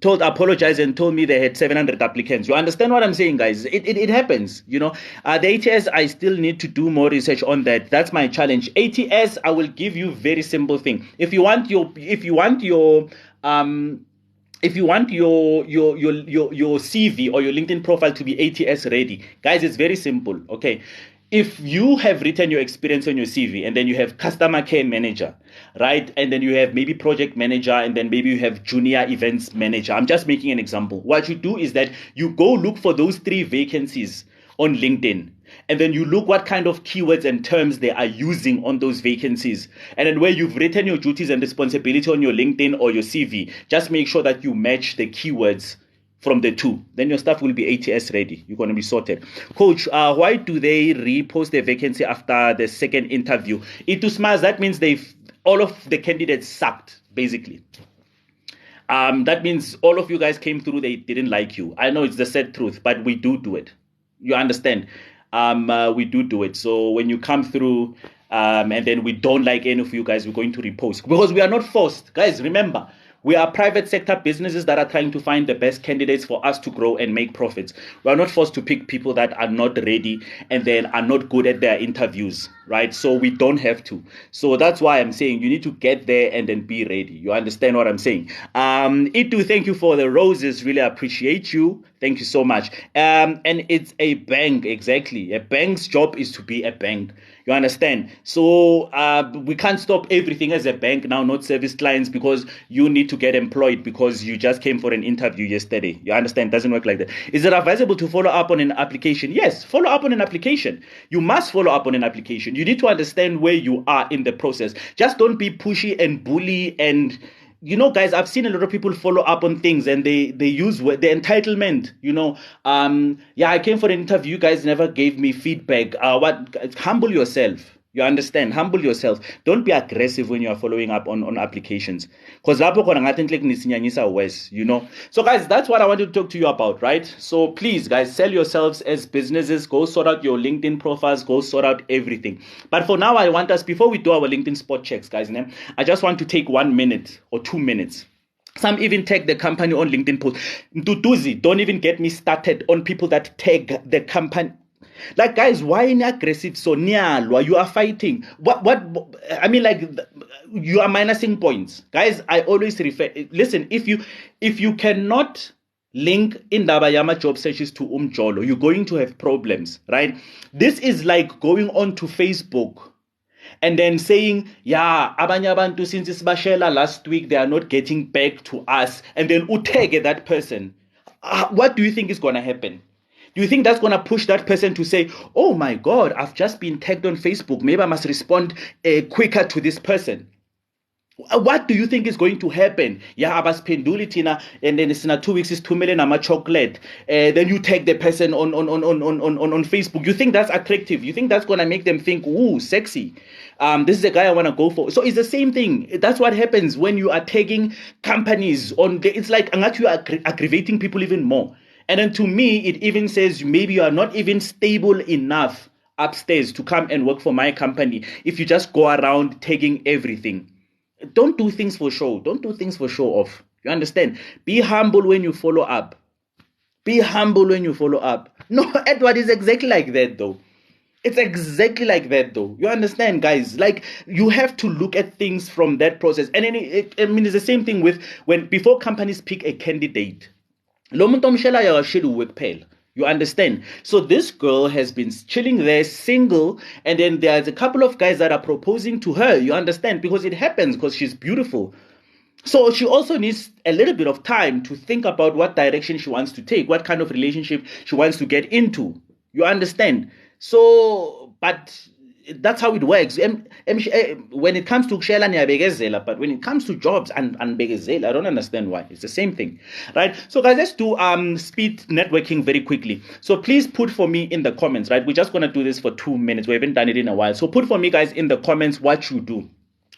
apologized and told me they had 700 applicants. You understand what I'm saying, guys? It happens, The ATS, I still need to do more research on that. That's my challenge. ATS, I will give you very simple thing. If you want your CV or your LinkedIn profile to be ATS ready, guys, it's very simple. Okay. If you have written your experience on your CV and then you have customer care manager, right? And then you have maybe project manager and then maybe you have junior events manager. I'm just making an example. What you do is that you go look for those 3 vacancies on LinkedIn. And then you look what kind of keywords and terms they are using on those vacancies. And then where you've written your duties and responsibility on your LinkedIn or your CV, just make sure that you match the keywords from the 2. Then your stuff will be ATS ready. You're going to be sorted. Coach, why do they repost the vacancy after the second interview? Smiles, that means all of the candidates sucked, basically. That means all of you guys came through, they didn't like you. I know it's the sad truth, but we do it. You understand? We do it. So when you come through and then we don't like any of you guys, we're going to repost. Because we are not forced. Guys, remember, we are private sector businesses that are trying to find the best candidates for us to grow and make profits. We are not forced to pick people that are not ready and then are not good at their interviews, right? So we don't have to. So that's why I'm saying you need to get there and then be ready. You understand what I'm saying? Itu, thank you for the roses. Really appreciate you. Thank you so much. And it's a bank, exactly. A bank's job is to be a bank. You understand? So we can't stop everything as a bank now, not service clients, because you need to get employed because you just came for an interview yesterday. You understand? It doesn't work like that. Is it advisable to follow up on an application? Yes, follow up on an application. You must follow up on an application. You need to understand where you are in the process. Just don't be pushy and bully and... guys, I've seen a lot of people follow up on things and they use the entitlement, I came for an interview. You guys never gave me feedback. Humble yourself. You understand? Humble yourself. Don't be aggressive when you are following up on applications. Because you know. So guys, that's what I wanted to talk to you about, right? So please, guys, sell yourselves as businesses. Go sort out your LinkedIn profiles. Go sort out everything. But for now, I want us, before we do our LinkedIn spot checks, guys, I just want to take 1 minute or 2 minutes. Some even tag the company on LinkedIn post. Ntutuzi, don't even get me started on people that tag the company. Like, guys, why in aggressive so nyalwa? You are fighting. What I mean, like, you are minusing points. Guys, I always refer, listen, if you cannot link in Dabayama job searches to Umjolo, you're going to have problems, right? This is like going on to Facebook and then saying, yeah, abanye abantu since isibashela last week, they are not getting back to us, and then utege that person. What do you think is going to happen? Do you think that's going to push that person to say, oh my God, I've just been tagged on Facebook, maybe I must respond quicker to this person? What do you think is going to happen? Yeah, abasphenduli thina, and then it's in 2 weeks is 2 million ama chocolate. Then you tag the person on Facebook. You think that's attractive? You think that's gonna make them think, ooh, sexy? This is a guy I wanna go for. So it's the same thing. That's what happens when you are tagging companies on. It's like you are aggravating people even more. And then to me, it even says maybe you are not even stable enough upstairs to come and work for my company if you just go around tagging everything. Don't do things for show. Don't do things for show off. You understand? Be humble when you follow up. Be humble when you follow up. No, Edward is exactly like that though. It's exactly like that though. You understand, guys? Like, you have to look at things from that process. And then it's the same thing with when before companies pick a candidate. You understand? So this girl has been chilling there single, and then there's a couple of guys that are proposing to her. You understand? Because it happens because she's beautiful. So she also needs a little bit of time to think about what direction she wants to take, what kind of relationship she wants to get into. You understand? So, but that's how it works. When it comes to Shela niyabegezela, but when it comes to jobs and begezela, I don't understand why. It's the same thing, right? So guys, let's do speed networking very quickly. So please put for me in the comments, right? We're just gonna do this for 2 minutes. We haven't done it in a while. So put for me, guys, in the comments what you do.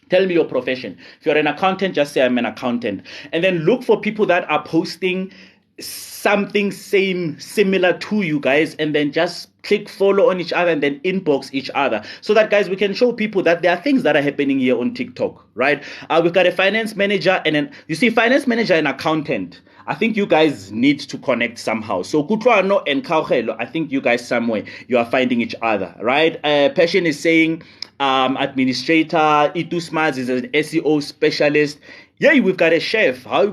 Tell me your profession. If you're an accountant, just say I'm an accountant. And then look for people that are posting something similar to you guys, and then just click follow on each other and then inbox each other, so that, guys, we can show people that there are things that are happening here on TikTok, right? We've got a finance manager, and then you see finance manager and accountant. I think you guys need to connect somehow. So Kutwano and Kaugelo, I think you guys somewhere you are finding each other, right? Passion is saying administrator. Itusmaz is an SEO specialist. Yeah, we've got a chef. How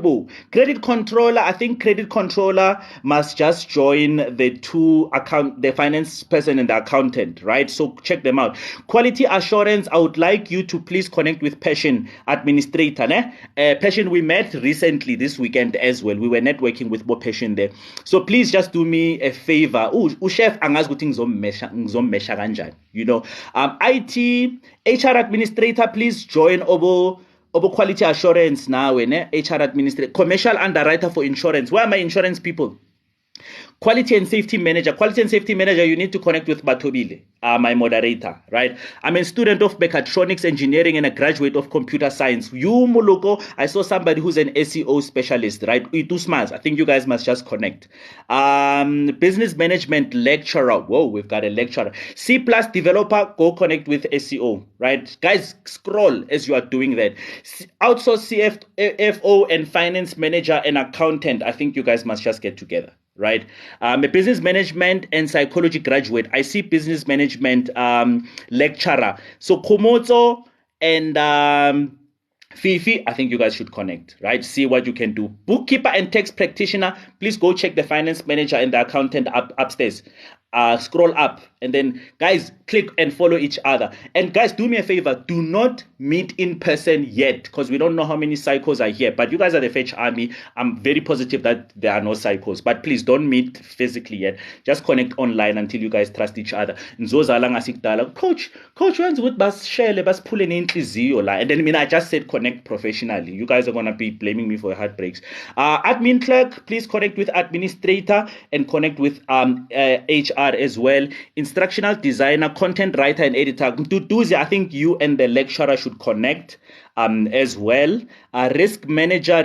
credit controller? I think credit controller must just join the finance person and the accountant, right? So check them out. Quality assurance. I would like you to please connect with Passion administrator. Passion, we met recently this weekend as well. We were networking with Bo Passion there. So please just do me a favor. Chef ngizomesha kanjani, you know. IT HR administrator, please join Obo quality assurance now, HR administrator, commercial underwriter for insurance. Where are my insurance people? Quality and safety manager. Quality and safety manager, you need to connect with Batobile, my moderator, right? I'm a student of mechatronics engineering and a graduate of computer science. You, Moloko, I saw somebody who's an SEO specialist, right? Itusmaz, I think you guys must just connect. Business management lecturer. Whoa, we've got a lecturer. C+ developer, go connect with SEO, right? Guys, scroll as you are doing that. Outsource CFO and finance manager and accountant. I think you guys must just get together, right? A business management and psychology graduate. I see business management lecturer. So Komoto and Fifi, I think you guys should connect, right? See what you can do. Bookkeeper and tax practitioner, please go check the finance manager and the accountant upstairs. Scroll up, and then, guys, click and follow each other. And guys, do me a favor, do not meet in person yet, because we don't know how many psychos are here. But you guys are the Fetch Army. I'm very positive that there are no psychos. But please don't meet physically yet. Just connect online until you guys trust each other. Coach, when's with bas share bas pull an inhliziyo la. And then I just said connect professionally. You guys are gonna be blaming me for heartbreaks. Admin clerk, please connect with administrator and connect with HR HR as well, instructional designer, content writer, and editor. Duduzi, I think you and the lecturer should connect as well. Risk manager.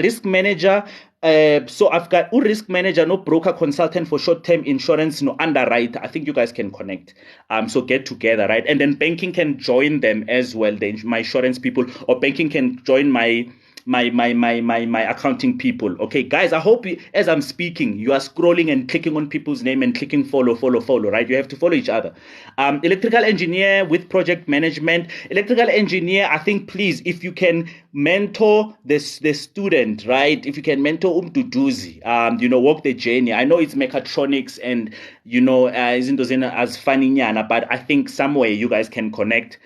So I've got risk manager, no broker consultant for short-term insurance, no underwriter. I think you guys can connect. So get together, right? And then banking can join them as well. My insurance people, or banking can join my accounting people. Okay, guys, I hope as I'm speaking, you are scrolling and clicking on people's name and clicking follow, right? You have to follow each other. Electrical engineer with project management. Electrical engineer, I think, please, if you can mentor the student, right? If you can mentor Duduzi, walk the journey. I know it's mechatronics and, isn't as funny, but I think somewhere you guys can connect.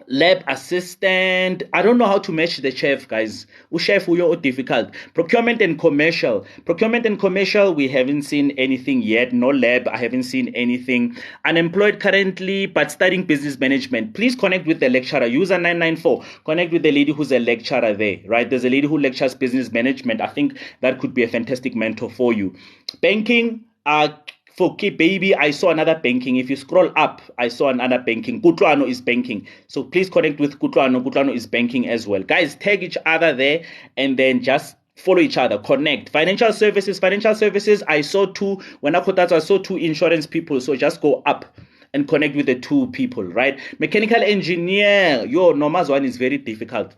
Lab assistant. I don't know how to match the chef, guys. Chef, we are difficult. Procurement and commercial. We haven't seen anything yet. No lab. I haven't seen anything. Unemployed currently, but studying business management. Please connect with the lecturer. User 994. Connect with the lady who's a lecturer there, right? There's a lady who lectures business management. I think that could be a fantastic mentor for you. Banking. For baby, I saw another banking. If you scroll up, I saw another banking. Kutlwano is banking. So please connect with Kutlwano. Kutlwano is banking as well. Guys, tag each other there and then just follow each other. Connect. Financial services. I saw two. When I saw two insurance people. So just go up and connect with the two people, right? Mechanical engineer. Norma's one is very difficult.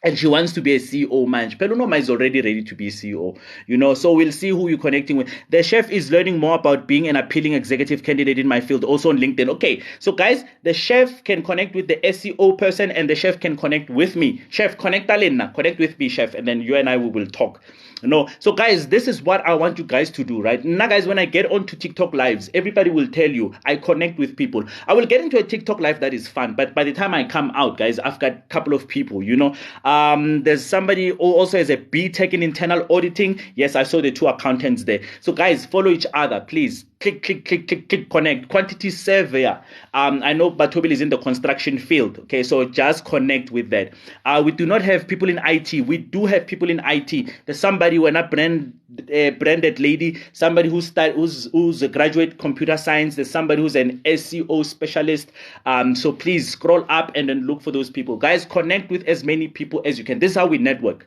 And she wants to be a CEO, man. Pelunoma is already ready to be CEO, so we'll see who you're connecting with. The chef is learning more about being an appealing executive candidate in my field, also on LinkedIn. Okay, so guys, the chef can connect with the SEO person and the chef can connect with me. Chef, connect with me, chef, and then you and I, we will talk. So guys, this is what I want you guys to do, right? Now, guys, when I get onto TikTok lives, everybody will tell you I connect with people. I will get into a TikTok live that is fun, but by the time I come out, guys, I've got a couple of people, there's somebody who also has a B.Tech in internal auditing. Yes, I saw the two accountants there. So guys, follow each other, please. Click, connect. Quantity surveyor. I know Batobil is in the construction field. Okay, so just connect with that. We do not have people in IT. We do have people in IT. There's somebody, when I branded lady, somebody who's a graduate computer science. There's somebody who's an SEO specialist. So please scroll up and then look for those people. Guys, connect with as many people as you can. This is how we network.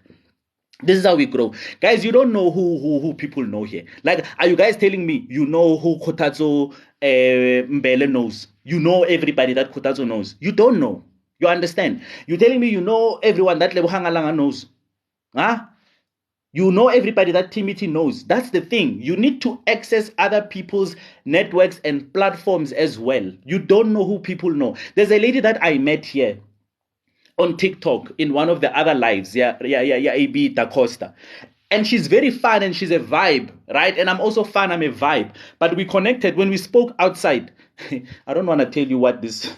This is how we grow. Guys, you don't know who people know here. Like, are you guys telling me you know who Kotatso Mbele knows? You know everybody that Kotatso knows. You don't know. You understand? You're telling me you know everyone that Lebohangalanga knows. Huh? You know everybody that Timothy knows. That's the thing. You need to access other people's networks and platforms as well. You don't know who people know. There's a lady that I met here on TikTok in one of the other lives, AB Da Costa. And she's very fun and she's a vibe, right? And I'm also fun, I'm a vibe. But we connected when we spoke outside. I don't want to tell you what this...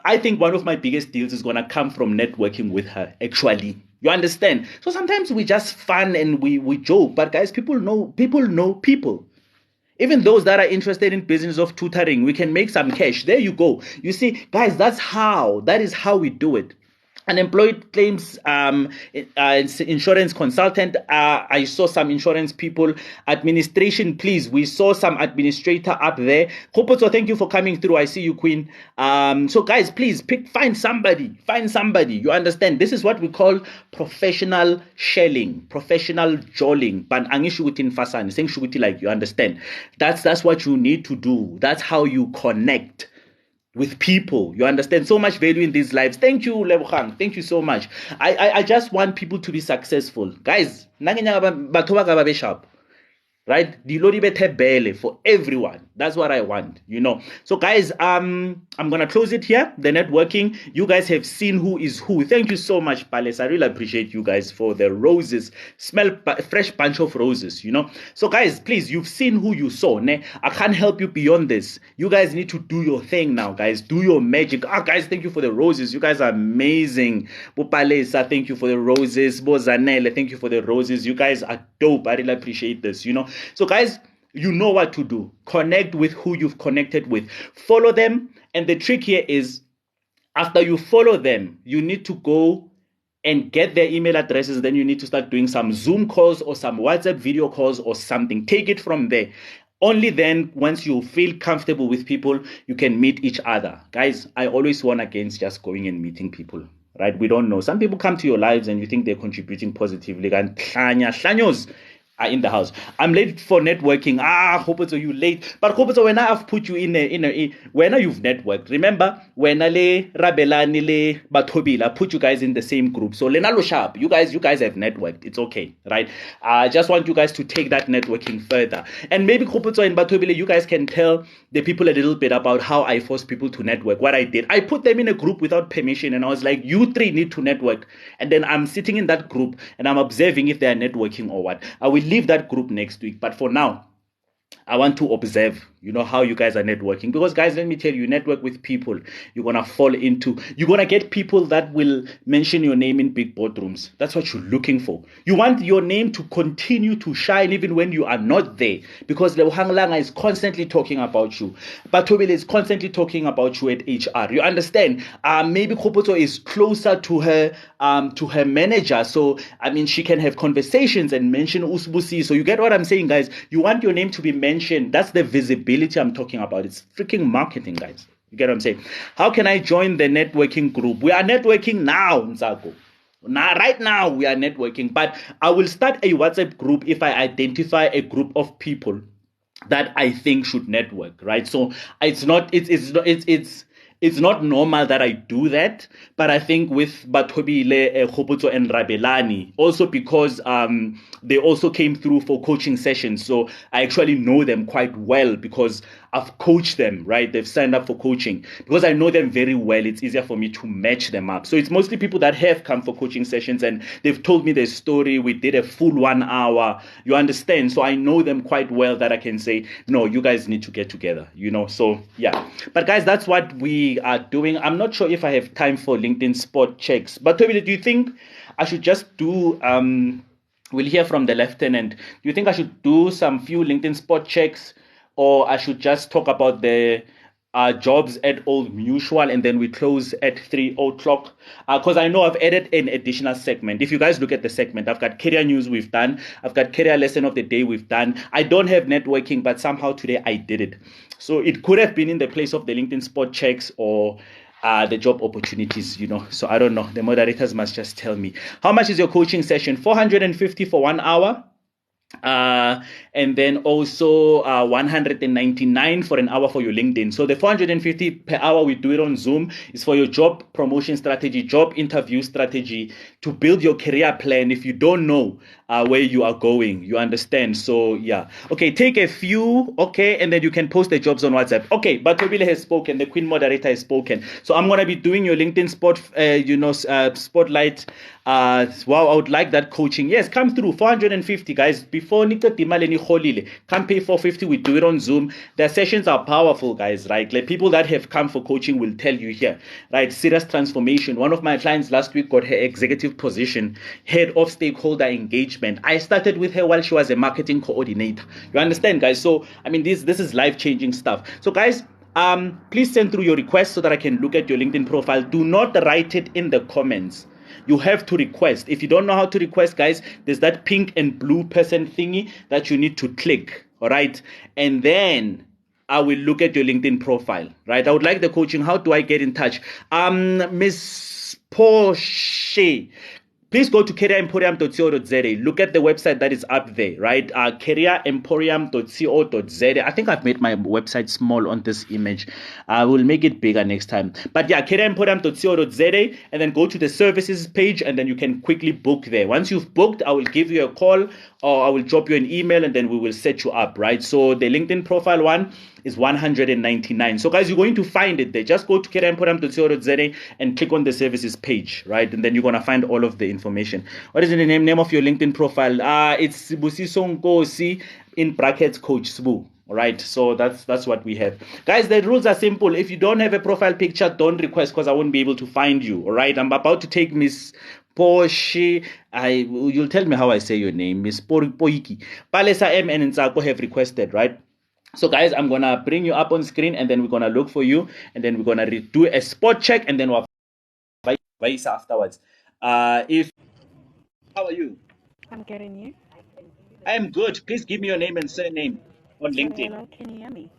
I think one of my biggest deals is going to come from networking with her, actually. You understand? So sometimes we just fun and we joke. But guys, people know people. Even those that are interested in business of tutoring, we can make some cash. There you go. You see, guys, that is how we do it. Unemployed claims, insurance consultant. I saw some insurance people. Administration, please. We saw some administrator up there. Kopotso, thank you for coming through. I see you, Queen. So guys, please find somebody. You understand? This is what we call professional shelling, professional jolling. But angishugutin fasani, saying shuguti, like, you understand. That's what you need to do. That's how you connect with people. You understand? So much value in these lives. Thank you, Lebogang. Thank you so much. I just want people to be successful. Guys, right? For everyone. That's what I want, So guys, I'm gonna close it here. The networking. You guys have seen who is who. Thank you so much, Palace. I really appreciate you guys for the roses. Smell fresh bunch of roses, So guys, please, you've seen who you saw. Ne? I can't help you beyond this. You guys need to do your thing now, guys. Do your magic. Guys, thank you for the roses. You guys are amazing. Bopalesa, thank you for the roses. Bozanele, thank you for the roses. You guys are dope. I really appreciate this, So guys, you know what to do. Connect with who you've connected with. Follow them. And the trick here is, after you follow them, you need to go and get their email addresses. Then you need to start doing some Zoom calls or some WhatsApp video calls or something. Take it from there. Only then, once you feel comfortable with people, you can meet each other. Guys, I always warn against just going and meeting people, right? We don't know. Some people come to your lives and you think they're contributing positively. And Shanyos are in the house. I'm late for networking. Hopoto, you late. But Hopoto, when I've put you when you've networked, remember, when Ale Rabelani le Batobila put you guys in the same group. So Lenalo Sharp, you guys have networked. It's okay, right? I just want you guys to take that networking further. And maybe Hopoto and Batobile, you guys can tell the people a little bit about how I force people to network. What I did, I put them in a group without permission, and I was like, you three need to network. And then I'm sitting in that group and I'm observing if they are networking or what. I will leave that group next week. But for now, I want to observe, how you guys are networking. Because, guys, let me tell you, network with people. You're going to get people that will mention your name in big boardrooms. That's what you're looking for. You want your name to continue to shine even when you are not there. Because Leuhang Langa is constantly talking about you. Batobile is constantly talking about you at HR. You understand? Maybe Kopoto is closer to her manager. So, she can have conversations and mention Usbusi. So you get what I'm saying, guys? You want your name to be mentioned. That's the visibility I'm talking about. It's freaking marketing, guys. You get what I'm saying? How can I join the networking group? We are networking now, Nzako. Right now, we are networking. But I will start a WhatsApp group if I identify a group of people that I think should network, right? So it's not normal that I do that, but I think with Batobile, Hopoto, and Rabelani, also because they also came through for coaching sessions, so I actually know them quite well because I've coached them, right? They've signed up for coaching. Because I know them very well, it's easier for me to match them up. So it's mostly people that have come for coaching sessions and they've told me their story. We did a full 1 hour. You understand? So I know them quite well that I can say, no, you guys need to get together, So, yeah. But guys, that's what we are doing. I'm not sure if I have time for LinkedIn spot checks. But Toby, do you think I should just do... we'll hear from the lieutenant. Do you think I should do some few LinkedIn spot checks, or I should just talk about the jobs at Old Mutual and then we close at 3:00? Because I know I've added an additional segment. If you guys look at the segment, I've got career news we've done. I've got career lesson of the day we've done. I don't have networking, but somehow today I did it. So it could have been in the place of the LinkedIn spot checks or the job opportunities, So I don't know. The moderators must just tell me. How much is your coaching session? 450 for 1 hour. And then also 199 for an hour for your LinkedIn. So the 450 per hour, we do it on Zoom, is for your job promotion strategy, job interview strategy, to build your career plan if you don't know where you are going. You understand? So yeah. Okay, take a few, okay, and then you can post the jobs on WhatsApp. Okay, but Tobile has spoken, the Queen moderator has spoken. So I'm going to be doing your LinkedIn spotlight. Wow, I would like that coaching. Yes, come through. 450, guys. Before come pay 450. We do it on Zoom. Their sessions are powerful, guys, right? Like people that have come for coaching will tell you here, right? Serious transformation. One of my clients last week got her executive position, head of stakeholder engagement. I started with her while she was a marketing coordinator. You understand, guys? So this is life-changing stuff. So guys, please send through your requests so that I can look at your LinkedIn profile. Do not write it in the comments. You have to request. If you don't know how to request, guys, there's that pink and blue person thingy that you need to click. All right. And then I will look at your LinkedIn profile. Right. I would like the coaching. How do I get in touch? Miss Porsche. Please go to careeremporium.co.za. Look at the website that is up there, right? Careeremporium.co.za. I think I've made my website small on this image. I will make it bigger next time. But yeah, careeremporium.co.za, and then go to the services page, and then you can quickly book there. Once you've booked, I will give you a call or I will drop you an email, and then we will set you up, right? So the LinkedIn profile one is 199. So guys, you're going to find it there. Just go to careeremporium.co.za and click on the services page, right? And then you're going to find all of the information. What is the name of your LinkedIn profile? It's Sibusiso Nkosi, in brackets Coach Sbu. All right, so that's what we have, guys. The rules are simple. If you don't have a profile picture, don't request, because I won't be able to find you. All right, I'm about to take Miss Porsche. You'll tell me how I say your name, Miss Poiki. Palesa M and Ntsako have requested, right? So guys, I'm gonna bring you up on screen, and then we're gonna look for you, and then we're gonna do a spot check, and then we'll vice afterwards. If How are you? I'm getting you. I am good. Please give me your name and surname. on Sorry, LinkedIn? hello, can you hear me?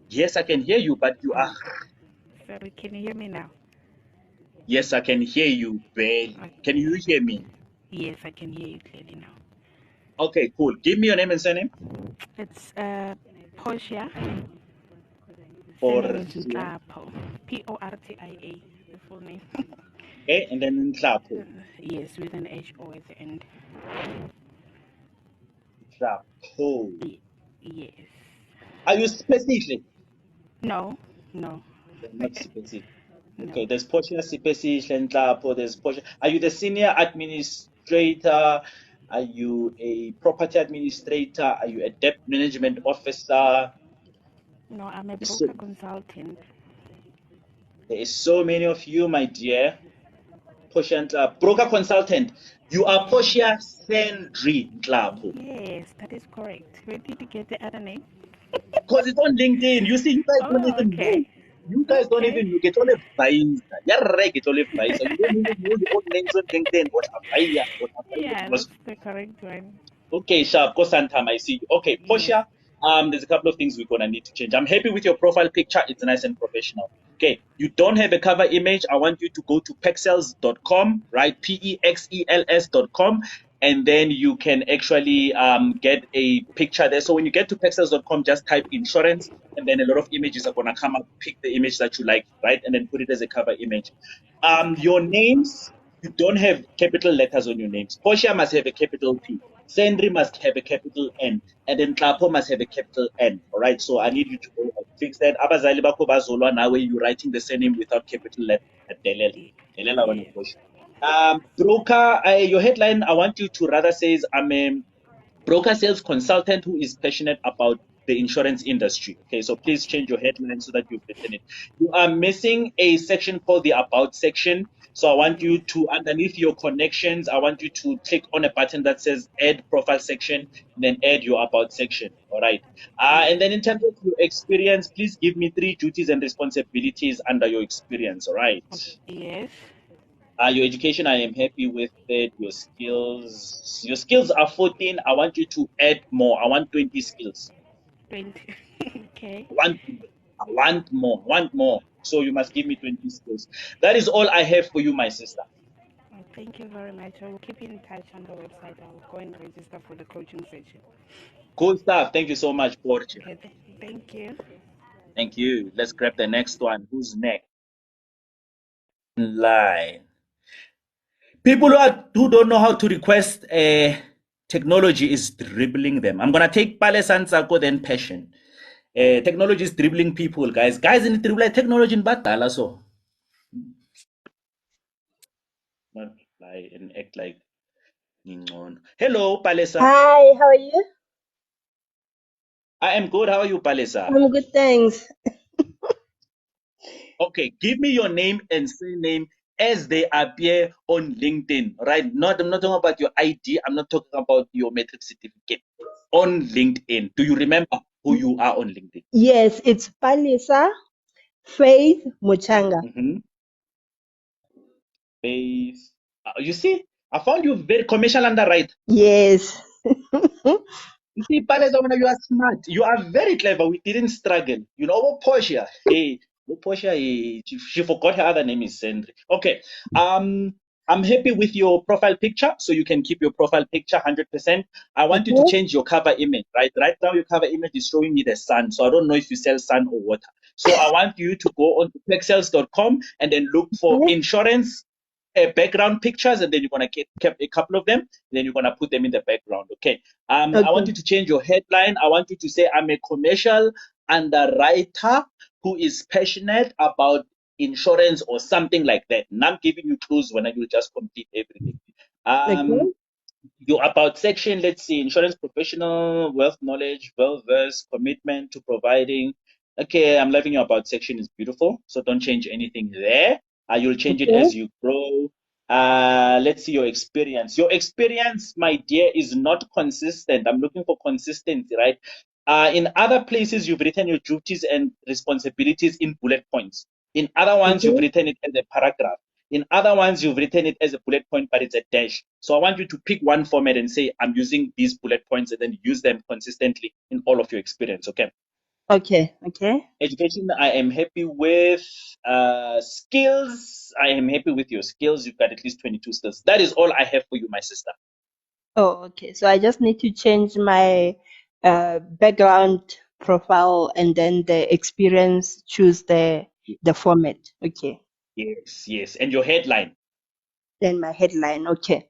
Yes, I can hear you, but you are. Oh, sorry, can you hear me now? Yes, I can hear you barely. Okay. Can you hear me? Yes, I can hear you clearly now. Okay, cool. Give me your name and surname. It's Portia, surname is Portia. Ntapo, Portia, the full name. Okay, and then Nhlapo. Yes, with an HO at the end. Nhlapo. Yes. Are you specific? No, no, You're not specific. no. Okay, there's Portia Sipesi Nhlapo. There's Portia. Are you the senior administrator? Are you a property administrator? Are you a debt management officer? No, I'm a So, broker consultant. there is so many of you, my dear. Portia Nhlapo. Broker consultant. You are Yes. Portia Sendri Nhlapo. Yes, that is correct. Where did you get the other name? Because it's on LinkedIn. You see, you guys don't Oh, even know. okay. You guys don't Okay. even know. Get all advice. Yeah, get all advice. You don't even know your own names on LinkedIn. What a fire. What a Yeah, fire. that's the correct one. Okay, sharp. Go Santam, I see you. Okay, Yes. Portia, there's a couple of things we're gonna need to change. I'm happy with your profile picture. It's nice and professional. Okay, you don't have a cover image. I want you to go to pexels.com, right? Pexels.com, and then you can actually get a picture there. So when you get to pexels.com, just type insurance, and then a lot of images are gonna come up. Pick the image that you like, right? And then put it as a cover image. Okay. Your names, you don't have capital letters on your names. Portia must have a capital P. Sendri must have a capital N, and then Klapo must have a capital N. All right, so I need you to go and fix that. Abazali bakho bazolwa nawe, you writing the surname without capital letter. Delela. Delela wena Yeah. Portia. Broker, your headline, I want you to rather says, I'm a broker sales consultant who is passionate about the insurance industry. Okay, so please Okay. change your headline so that you've written it. You are missing a section called the about section. So I want Yes. you to, underneath your connections, I want you to click on a button that says add profile section, and then add your about section. All right. Yes. And then in terms of your experience, please give me 3 duties and responsibilities under your experience. All right. Yes. Your education, I am happy with it. Your skills are 14. I want you to add more. I want 20 skills. 20. Okay. I want, I want more. I want more. So you must give me 20 skills. That is all I have for you, my sister. Thank you very much. I will keep in touch on the website. I will go and register for the coaching session. Cool stuff. Thank you so much, Portia. Okay. Thank you. Thank you. Let's grab the next one. Who's next in line? People who don't know how to request technology is dribbling them. I'm gonna take Pale Sansako, then Passion. Technology is dribbling people, guys. Guys in dribble technology in battle, so not lie and act like Ningon. Hello, Palesa. Hi, how are you? I am good. How are you, Palesa? I'm good, thanks. Okay, give me your name and surname as they appear on LinkedIn, right? I'm not talking about your ID. I'm not talking about your metric certificate. On LinkedIn. Do you remember who you are on LinkedIn? Yes, it's Palisa Faith Muchanga. Mm-hmm. Face. You see, I found you very commercial underwriter. Yes. You see, Palesa, when you are smart, you are very clever. We didn't struggle. You know what, Portia? Hey, Portia, she forgot her other name is Sandri. Okay. I'm happy with your profile picture, so you can keep your profile picture 100%. I want you to Okay. change your cover image, right? Right now, your cover image is showing me the sun, so I don't know if you sell sun or water. So I want you to go on to pexels.com and then look for Okay. insurance background pictures, and then you're gonna keep a couple of them, and then you're gonna put them in the background. Okay. I want Okay. you to change your headline. I want you to say, I'm a commercial underwriter who is passionate about insurance or something like that. And I'm giving you clues when I will just complete everything. Okay. Um, your about section, let's see, insurance professional, wealth knowledge, well versed, commitment to providing. Okay, I'm loving your about section is beautiful. So don't change anything there. You'll change it Okay. as you grow. Let's see your experience. Your experience, my dear, is not consistent. I'm looking for consistency, right? In other places, you've written your duties and responsibilities in bullet points. In other ones, you've Okay. written it as a paragraph. In other ones, you've written it as a bullet point, but it's a dash. So I want you to pick one format and say, I'm using these bullet points, and then use them consistently in all of your experience. Okay. Okay. Okay. Education, I am happy with. Skills, I am happy with your skills. You've got at least 22 skills. That is all I have for you, my sister. Oh, okay. So I just need to change my background profile and then the experience, choose the format. Okay. Yes, yes. And your headline. Then my headline. Okay.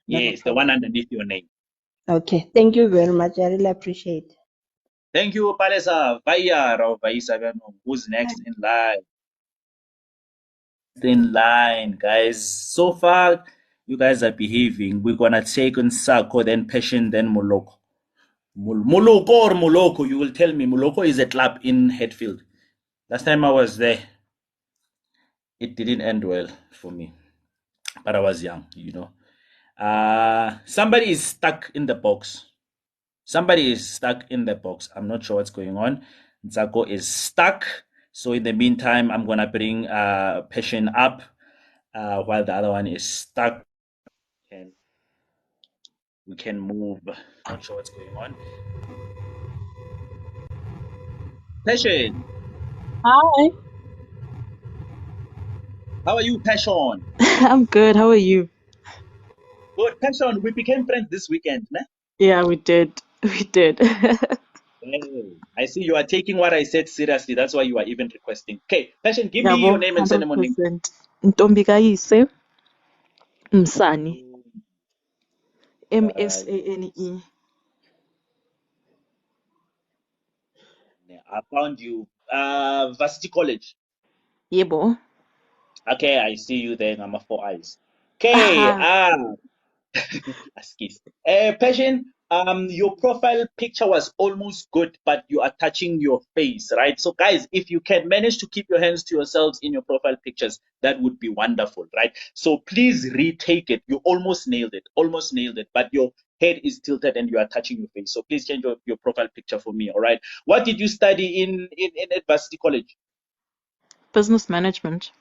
Not a Yes, the one problem. underneath your name. Okay. Thank you very much. I really appreciate. Thank you, Palesa. Vaya, Rao Vaisa Venom. Who's next in line? In line, guys. So far, you guys are behaving. We're gonna take on Sako, then Passion, then Moloko. Moloko or Moloko, you will tell me. Moloko is a club in Hatfield. Last time I was there, it didn't end well for me, but I was young, you know. Somebody is stuck in the box. Somebody is stuck in the box. I'm not sure what's going on. Zako is stuck. So in the meantime, I'm gonna bring Passion up while the other one is stuck. And we can move. Not sure what's going on. Passion, Hi, how are you, Passion? I'm good. How are you? Good, Passion. We became friends this weekend, né? Yeah, we did. We did. Hey, I see you are taking what I said seriously. That's why you are even requesting. Okay, Passion, give me your Yabo, name and surname on name. 100%. Ntombi kayise, Msani, Msane. I found you. Varsity College. Yebo. Okay, I see you there, number four eyes. Okay, Aha. Askis. Passion, your profile picture was almost good, but you are touching your face, right? So, guys, if you can manage to keep your hands to yourselves in your profile pictures, that would be wonderful, right? So, please retake it. You almost nailed it, but your head is tilted and you are touching your face. So, please change your profile picture for me, all right? What did you study in Adversity College? Business management.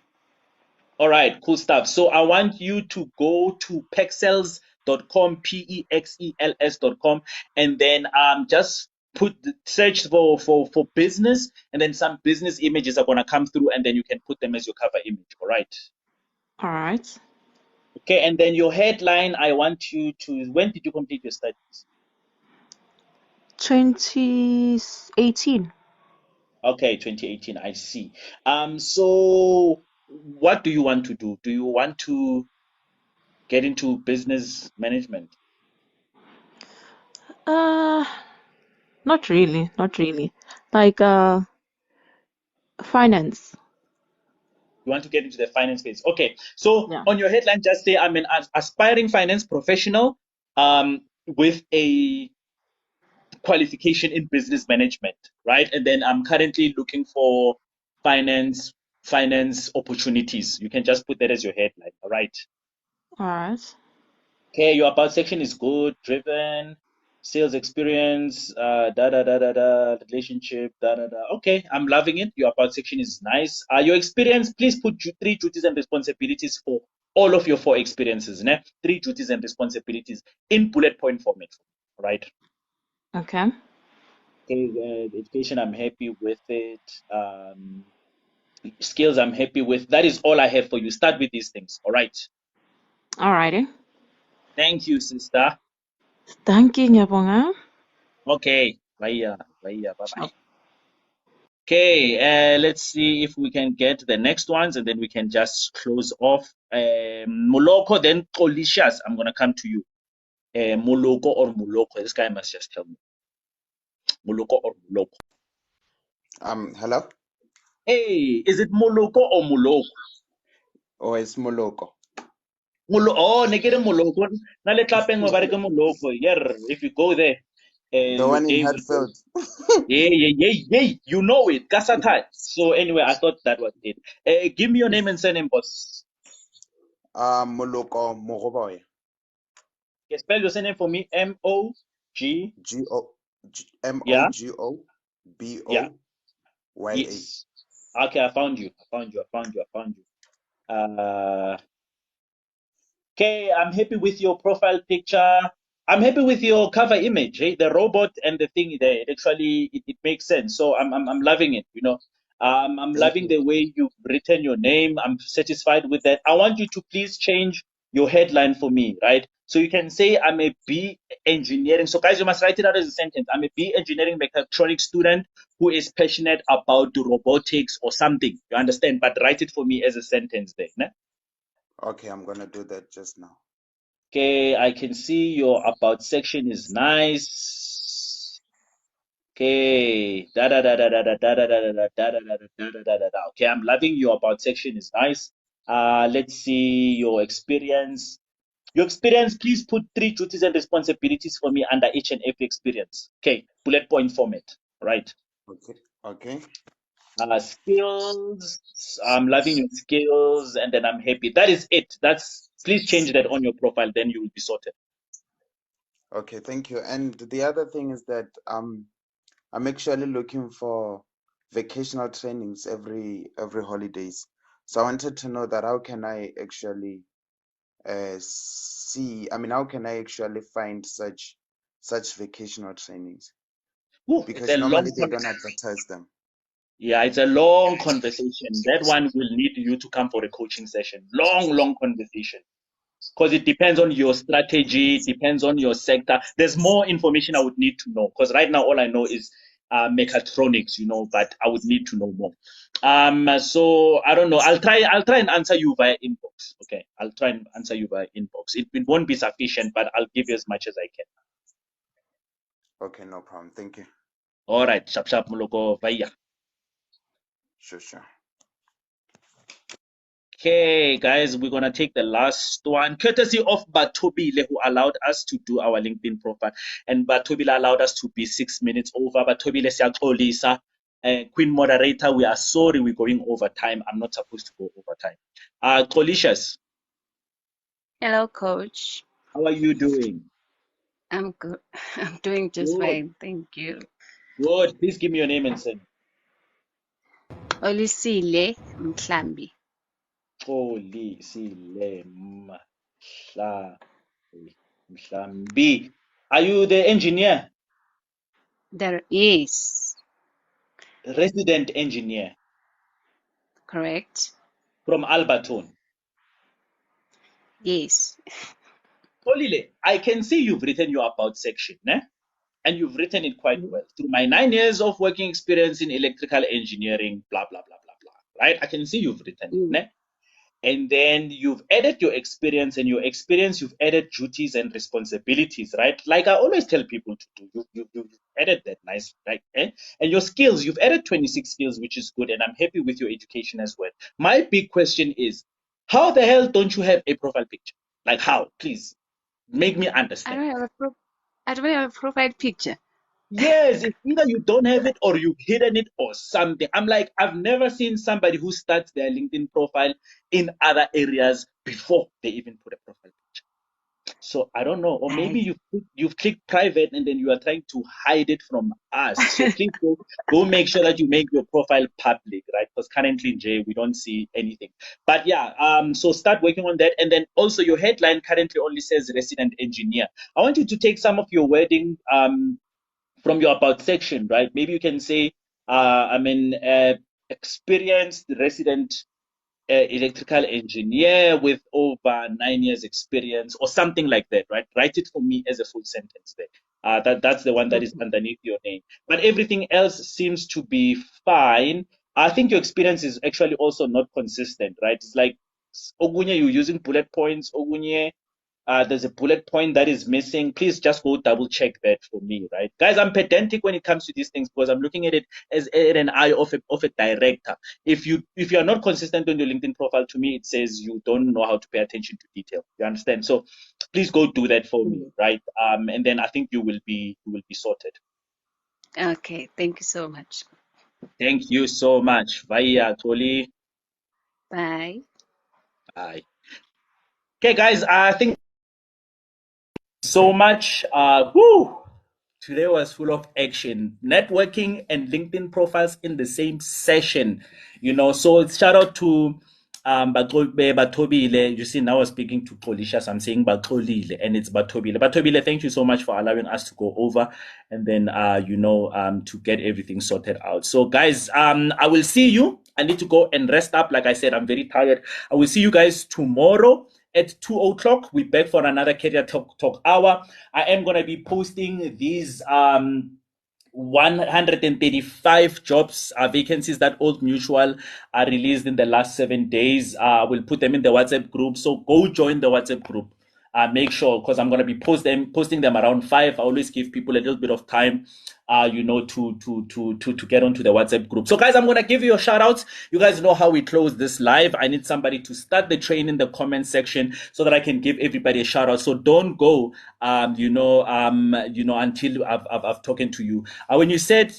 All right, cool stuff. So I want you to go to pexels.com, pexels.com, and then just search for business, and then some business images are gonna come through, and then you can put them as your cover image. All right. All right. Okay, and then your headline, I want you to, when did you complete your studies? 2018. Okay, 2018, I see. So what do you want to do? Do you want to get into business management? Uh, Not really. Not really. Like, finance. You want to get into the finance space. Okay. So Yeah. on your headline, just say I'm an aspiring finance professional with a qualification in business management, right? And then I'm currently looking for finance finance opportunities. You can just put that as your headline. All right. All right. Okay, your about section is good, driven, sales experience, da da da da da, relationship, da da da. Okay, I'm loving it. Your about section is nice. Your experience, please put three duties and responsibilities for all of your four experiences. Ne? Three duties and responsibilities in bullet point format. Right. Okay. Okay, education, I'm happy with it. Skills, I'm happy with. That is all I have for you. Start with these things. All right. All righty. Thank you, sister. Thank you, Ngiyabonga. Okay. Bye. Bye. Bye. Bye. Ciao. Okay, let's see if we can get the next ones and then we can just close off. Moloko, then Kolishas. I'm going to come to you. Moloko or Moloko? This guy must just tell me. Moloko or Moloko? Hello? Hey, is it Moloko or Moloko? Oh, it's Moloko. Oh, nekere Moloko. Na le tlapeng mo ba re ke Moloko. Yeah, if you go there, The your one in day will go. Hatfield. Yeah. You know it. Kasata. So anyway, I thought that was it. Give me your name and surname, boss. Moloko Mogoboy. Okay, spell your surname for me. M-O-G. G-O Yeah, yeah, Mogoboya. yes. Okay, I found you. I found you. Uh, okay, I'm happy with your profile picture. I'm happy with your cover image, eh? The robot and the thing there. It actually it makes sense. So I'm loving it. I'm Thank loving you. the way you've written your name. I'm satisfied with that. I want you to please change your headline for me, right? So you can say I'm a B engineering. So guys, you must write it out as a sentence. I'm a B engineering mechatronics student who is passionate about robotics or something. You understand? But write it for me as a sentence there. Ne? Okay, I'm gonna do that just now. Okay, I can see your about section is nice. Okay, da da da da da da da da da da da da da da da da da da. Okay, I'm loving your about section is nice. Let's see your experience. Your experience, please put 3 duties and responsibilities for me under each and every experience. Okay, bullet point format, right? Okay. Okay. Skills, I'm loving your skills, and then I'm happy. That is it. Please change that on your profile, then you will be sorted. Okay, thank you. And the other thing is that I'm actually looking for vacational trainings every holidays. So I wanted to know that how can I actually how can I actually find such vacational trainings? Whew, it's a Because normally long they don't advertise them. Yeah, it's a long conversation. That one will need you to come for a coaching session. Long, long conversation. Because it depends on your strategy, depends on your sector. There's more information I would need to know. Because right now all I know is mechatronics, but I would need to know more. So I don't know. I'll try and answer you via inbox. Okay. I'll try and answer you via inbox. It won't be sufficient, but I'll give you as much as I can. Okay, no problem. Thank you. All right, sharp sharp muloko via. Sure. Okay, guys, we're gonna take the last one, courtesy of Batobile, who allowed us to do our LinkedIn profile, and Batobile allowed us to be 6 minutes over. Batobile siyaxolisa. Queen moderator, we are sorry we're going over time. I'm not supposed to go over time. Colicious, Hello, coach. how are you doing? I'm good. I'm doing just Good, fine. Thank you. good. Please give me your name and send. Olisile Mklambi. Xolisile Mhlambi. Are you the engineer? There is, Resident engineer correct? from Alberton. Yes. Olile, I can see you've written your about section, ne? And you've written it quite well. Through my 9 years of working experience in electrical engineering, blah, blah, blah, blah, blah. Right? I can see you've written it, Mm. ne? And then you've added your experience, and your experience, you've added duties and responsibilities, right? Like I always tell people to do. You've added that nice, right? And your skills, you've added 26 skills, which is good. And I'm happy with your education as well. My big question is, how the hell don't you have a profile picture? Like how? Please make me I understand. don't have a pro I don't have a profile picture. Yes, it's either you don't have it or you've hidden it or something. I'm like, I've never seen somebody who starts their LinkedIn profile in other areas before they even put a profile picture. So I don't know, or maybe I you've clicked private and then you are trying to hide it from us. So please go make sure that you make your profile public, right? Because currently, Jay, we don't see anything. But yeah, so start working on that, and then also your headline currently only says resident engineer. I want you to take some of your wording from your about section, right? Maybe you can say, experienced resident electrical engineer with over 9 years experience or something like that, right? Write it for me as a full sentence there. That's the one that is okay. underneath your name. But everything else seems to be fine. I think your experience is actually also not consistent, right? It's like Ogunye, you're using bullet points. Ogunye, there's a bullet point that is missing. Please just go double check that for me, right? Guys, I'm pedantic when it comes to these things because I'm looking at it as an eye of a director. If you are not consistent on your LinkedIn profile, to me it says you don't know how to pay attention to detail. You understand? So please go do that for me, Mm. right? And then I think you will be sorted. Okay, thank you so much. Thank you so much. Vaya Toli. Bye. Bye. Okay, guys, I think so much. Today was full of action, networking and LinkedIn profiles in the same session. So shout out to Batobile, you see now I was speaking to Kolisha, so I'm saying Batolile, and it's Batobile. Batobile, thank you so much for allowing us to go over and then to get everything sorted out. So guys, I will see you. I need to go and rest up. Like I said, I'm very tired. I will see you guys tomorrow at 2 o'clock. We're back for another career talk hour. I am gonna be posting these 135 jobs vacancies that Old Mutual released in the last 7 days. We'll put them in the WhatsApp group, so go join the WhatsApp group. Make sure, because I'm going to be posting them around 5. I always give people a little bit of time to get onto the WhatsApp group. So guys, I'm going to give you a shout out. You guys know how we close this live. I need somebody to start the train in the comment section so that I can give everybody a shout out. So don't go until I've talking to you. When you said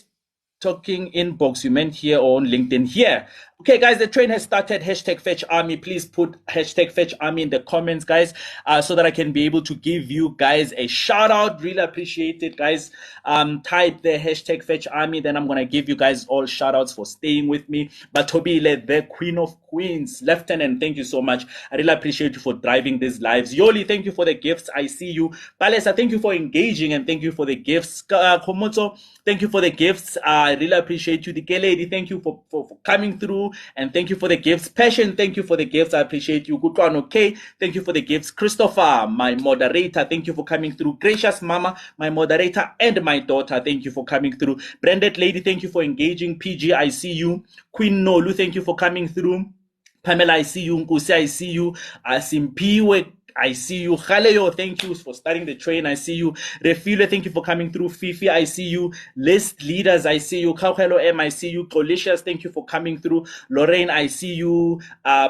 talking inbox, you meant here or on LinkedIn? Here. Okay, guys, the train has started. #FetchArmy. Please put #FetchArmy in the comments, guys, so that I can be able to give you guys a shout out. Really appreciate it, guys. Type the #FetchArmy. Then I'm going to give you guys all shout outs for staying with me. But Tobile, the Queen of Queens, Lieutenant, thank you so much. I really appreciate you for driving these lives. Yoli, thank you for the gifts. I see you. Palesa, thank you for engaging and thank you for the gifts. Komoto, thank you for the gifts. I really appreciate you. The lady, thank you for coming through. And thank you for the gifts. Passion, thank you for the gifts. I appreciate you. Good one, okay. Thank you for the gifts. Christopher, my moderator, thank you for coming through. Gracious Mama, my moderator, and my daughter, thank you for coming through. Branded Lady, thank you for engaging. PG, I see you. Queen Nolu, thank you for coming through. Pamela, I see you. Nkusi, I see you. Simpiwe, I see you. Khaleo, thank you for starting the train. I see you. Refile, thank you for coming through. Fifi, I see you. List leaders, I see you. Kauhelo M, I see you. Colicious, thank you for coming through. Lorraine, I see you.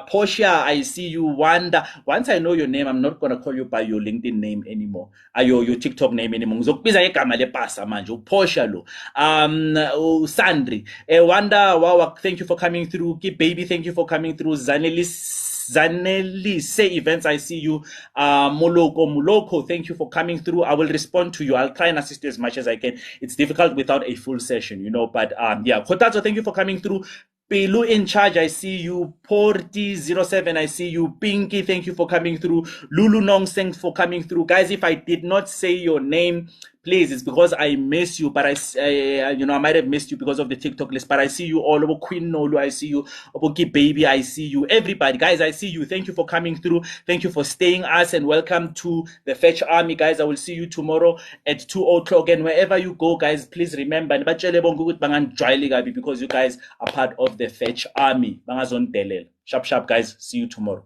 Portia, I see you. Wanda, once I know your name, I'm not going to call you by your LinkedIn name anymore. Your TikTok name anymore. Ngizokubizwa ngegama lepasa manje. Portia lo. Sandri. Wanda, wow, thank you for coming through. Keep Baby, thank you for coming through. Zanelli, say events, I see you. Muloko, thank you for coming through. I will respond to you. I'll try and assist you as much as I can. It's difficult without a full session, but yeah. Kotazo, thank you for coming through. Pelu in charge, I see you. Porty07, I see you. Pinky, thank you for coming through. Lulu Nong, thanks for coming through. Guys, if I did not say your name, please, it's because I miss you, but I might have missed you because of the TikTok list, but I see you all over. Queen Nolu, I see you. Oboki Baby, I see you. Everybody, guys, I see you. Thank you for coming through. Thank you for staying us, and welcome to the Fetch Army, guys. I will see you tomorrow at 2 o'clock, and wherever you go, guys, please remember, because you guys are part of the Fetch Army. Sharp, guys. See you tomorrow.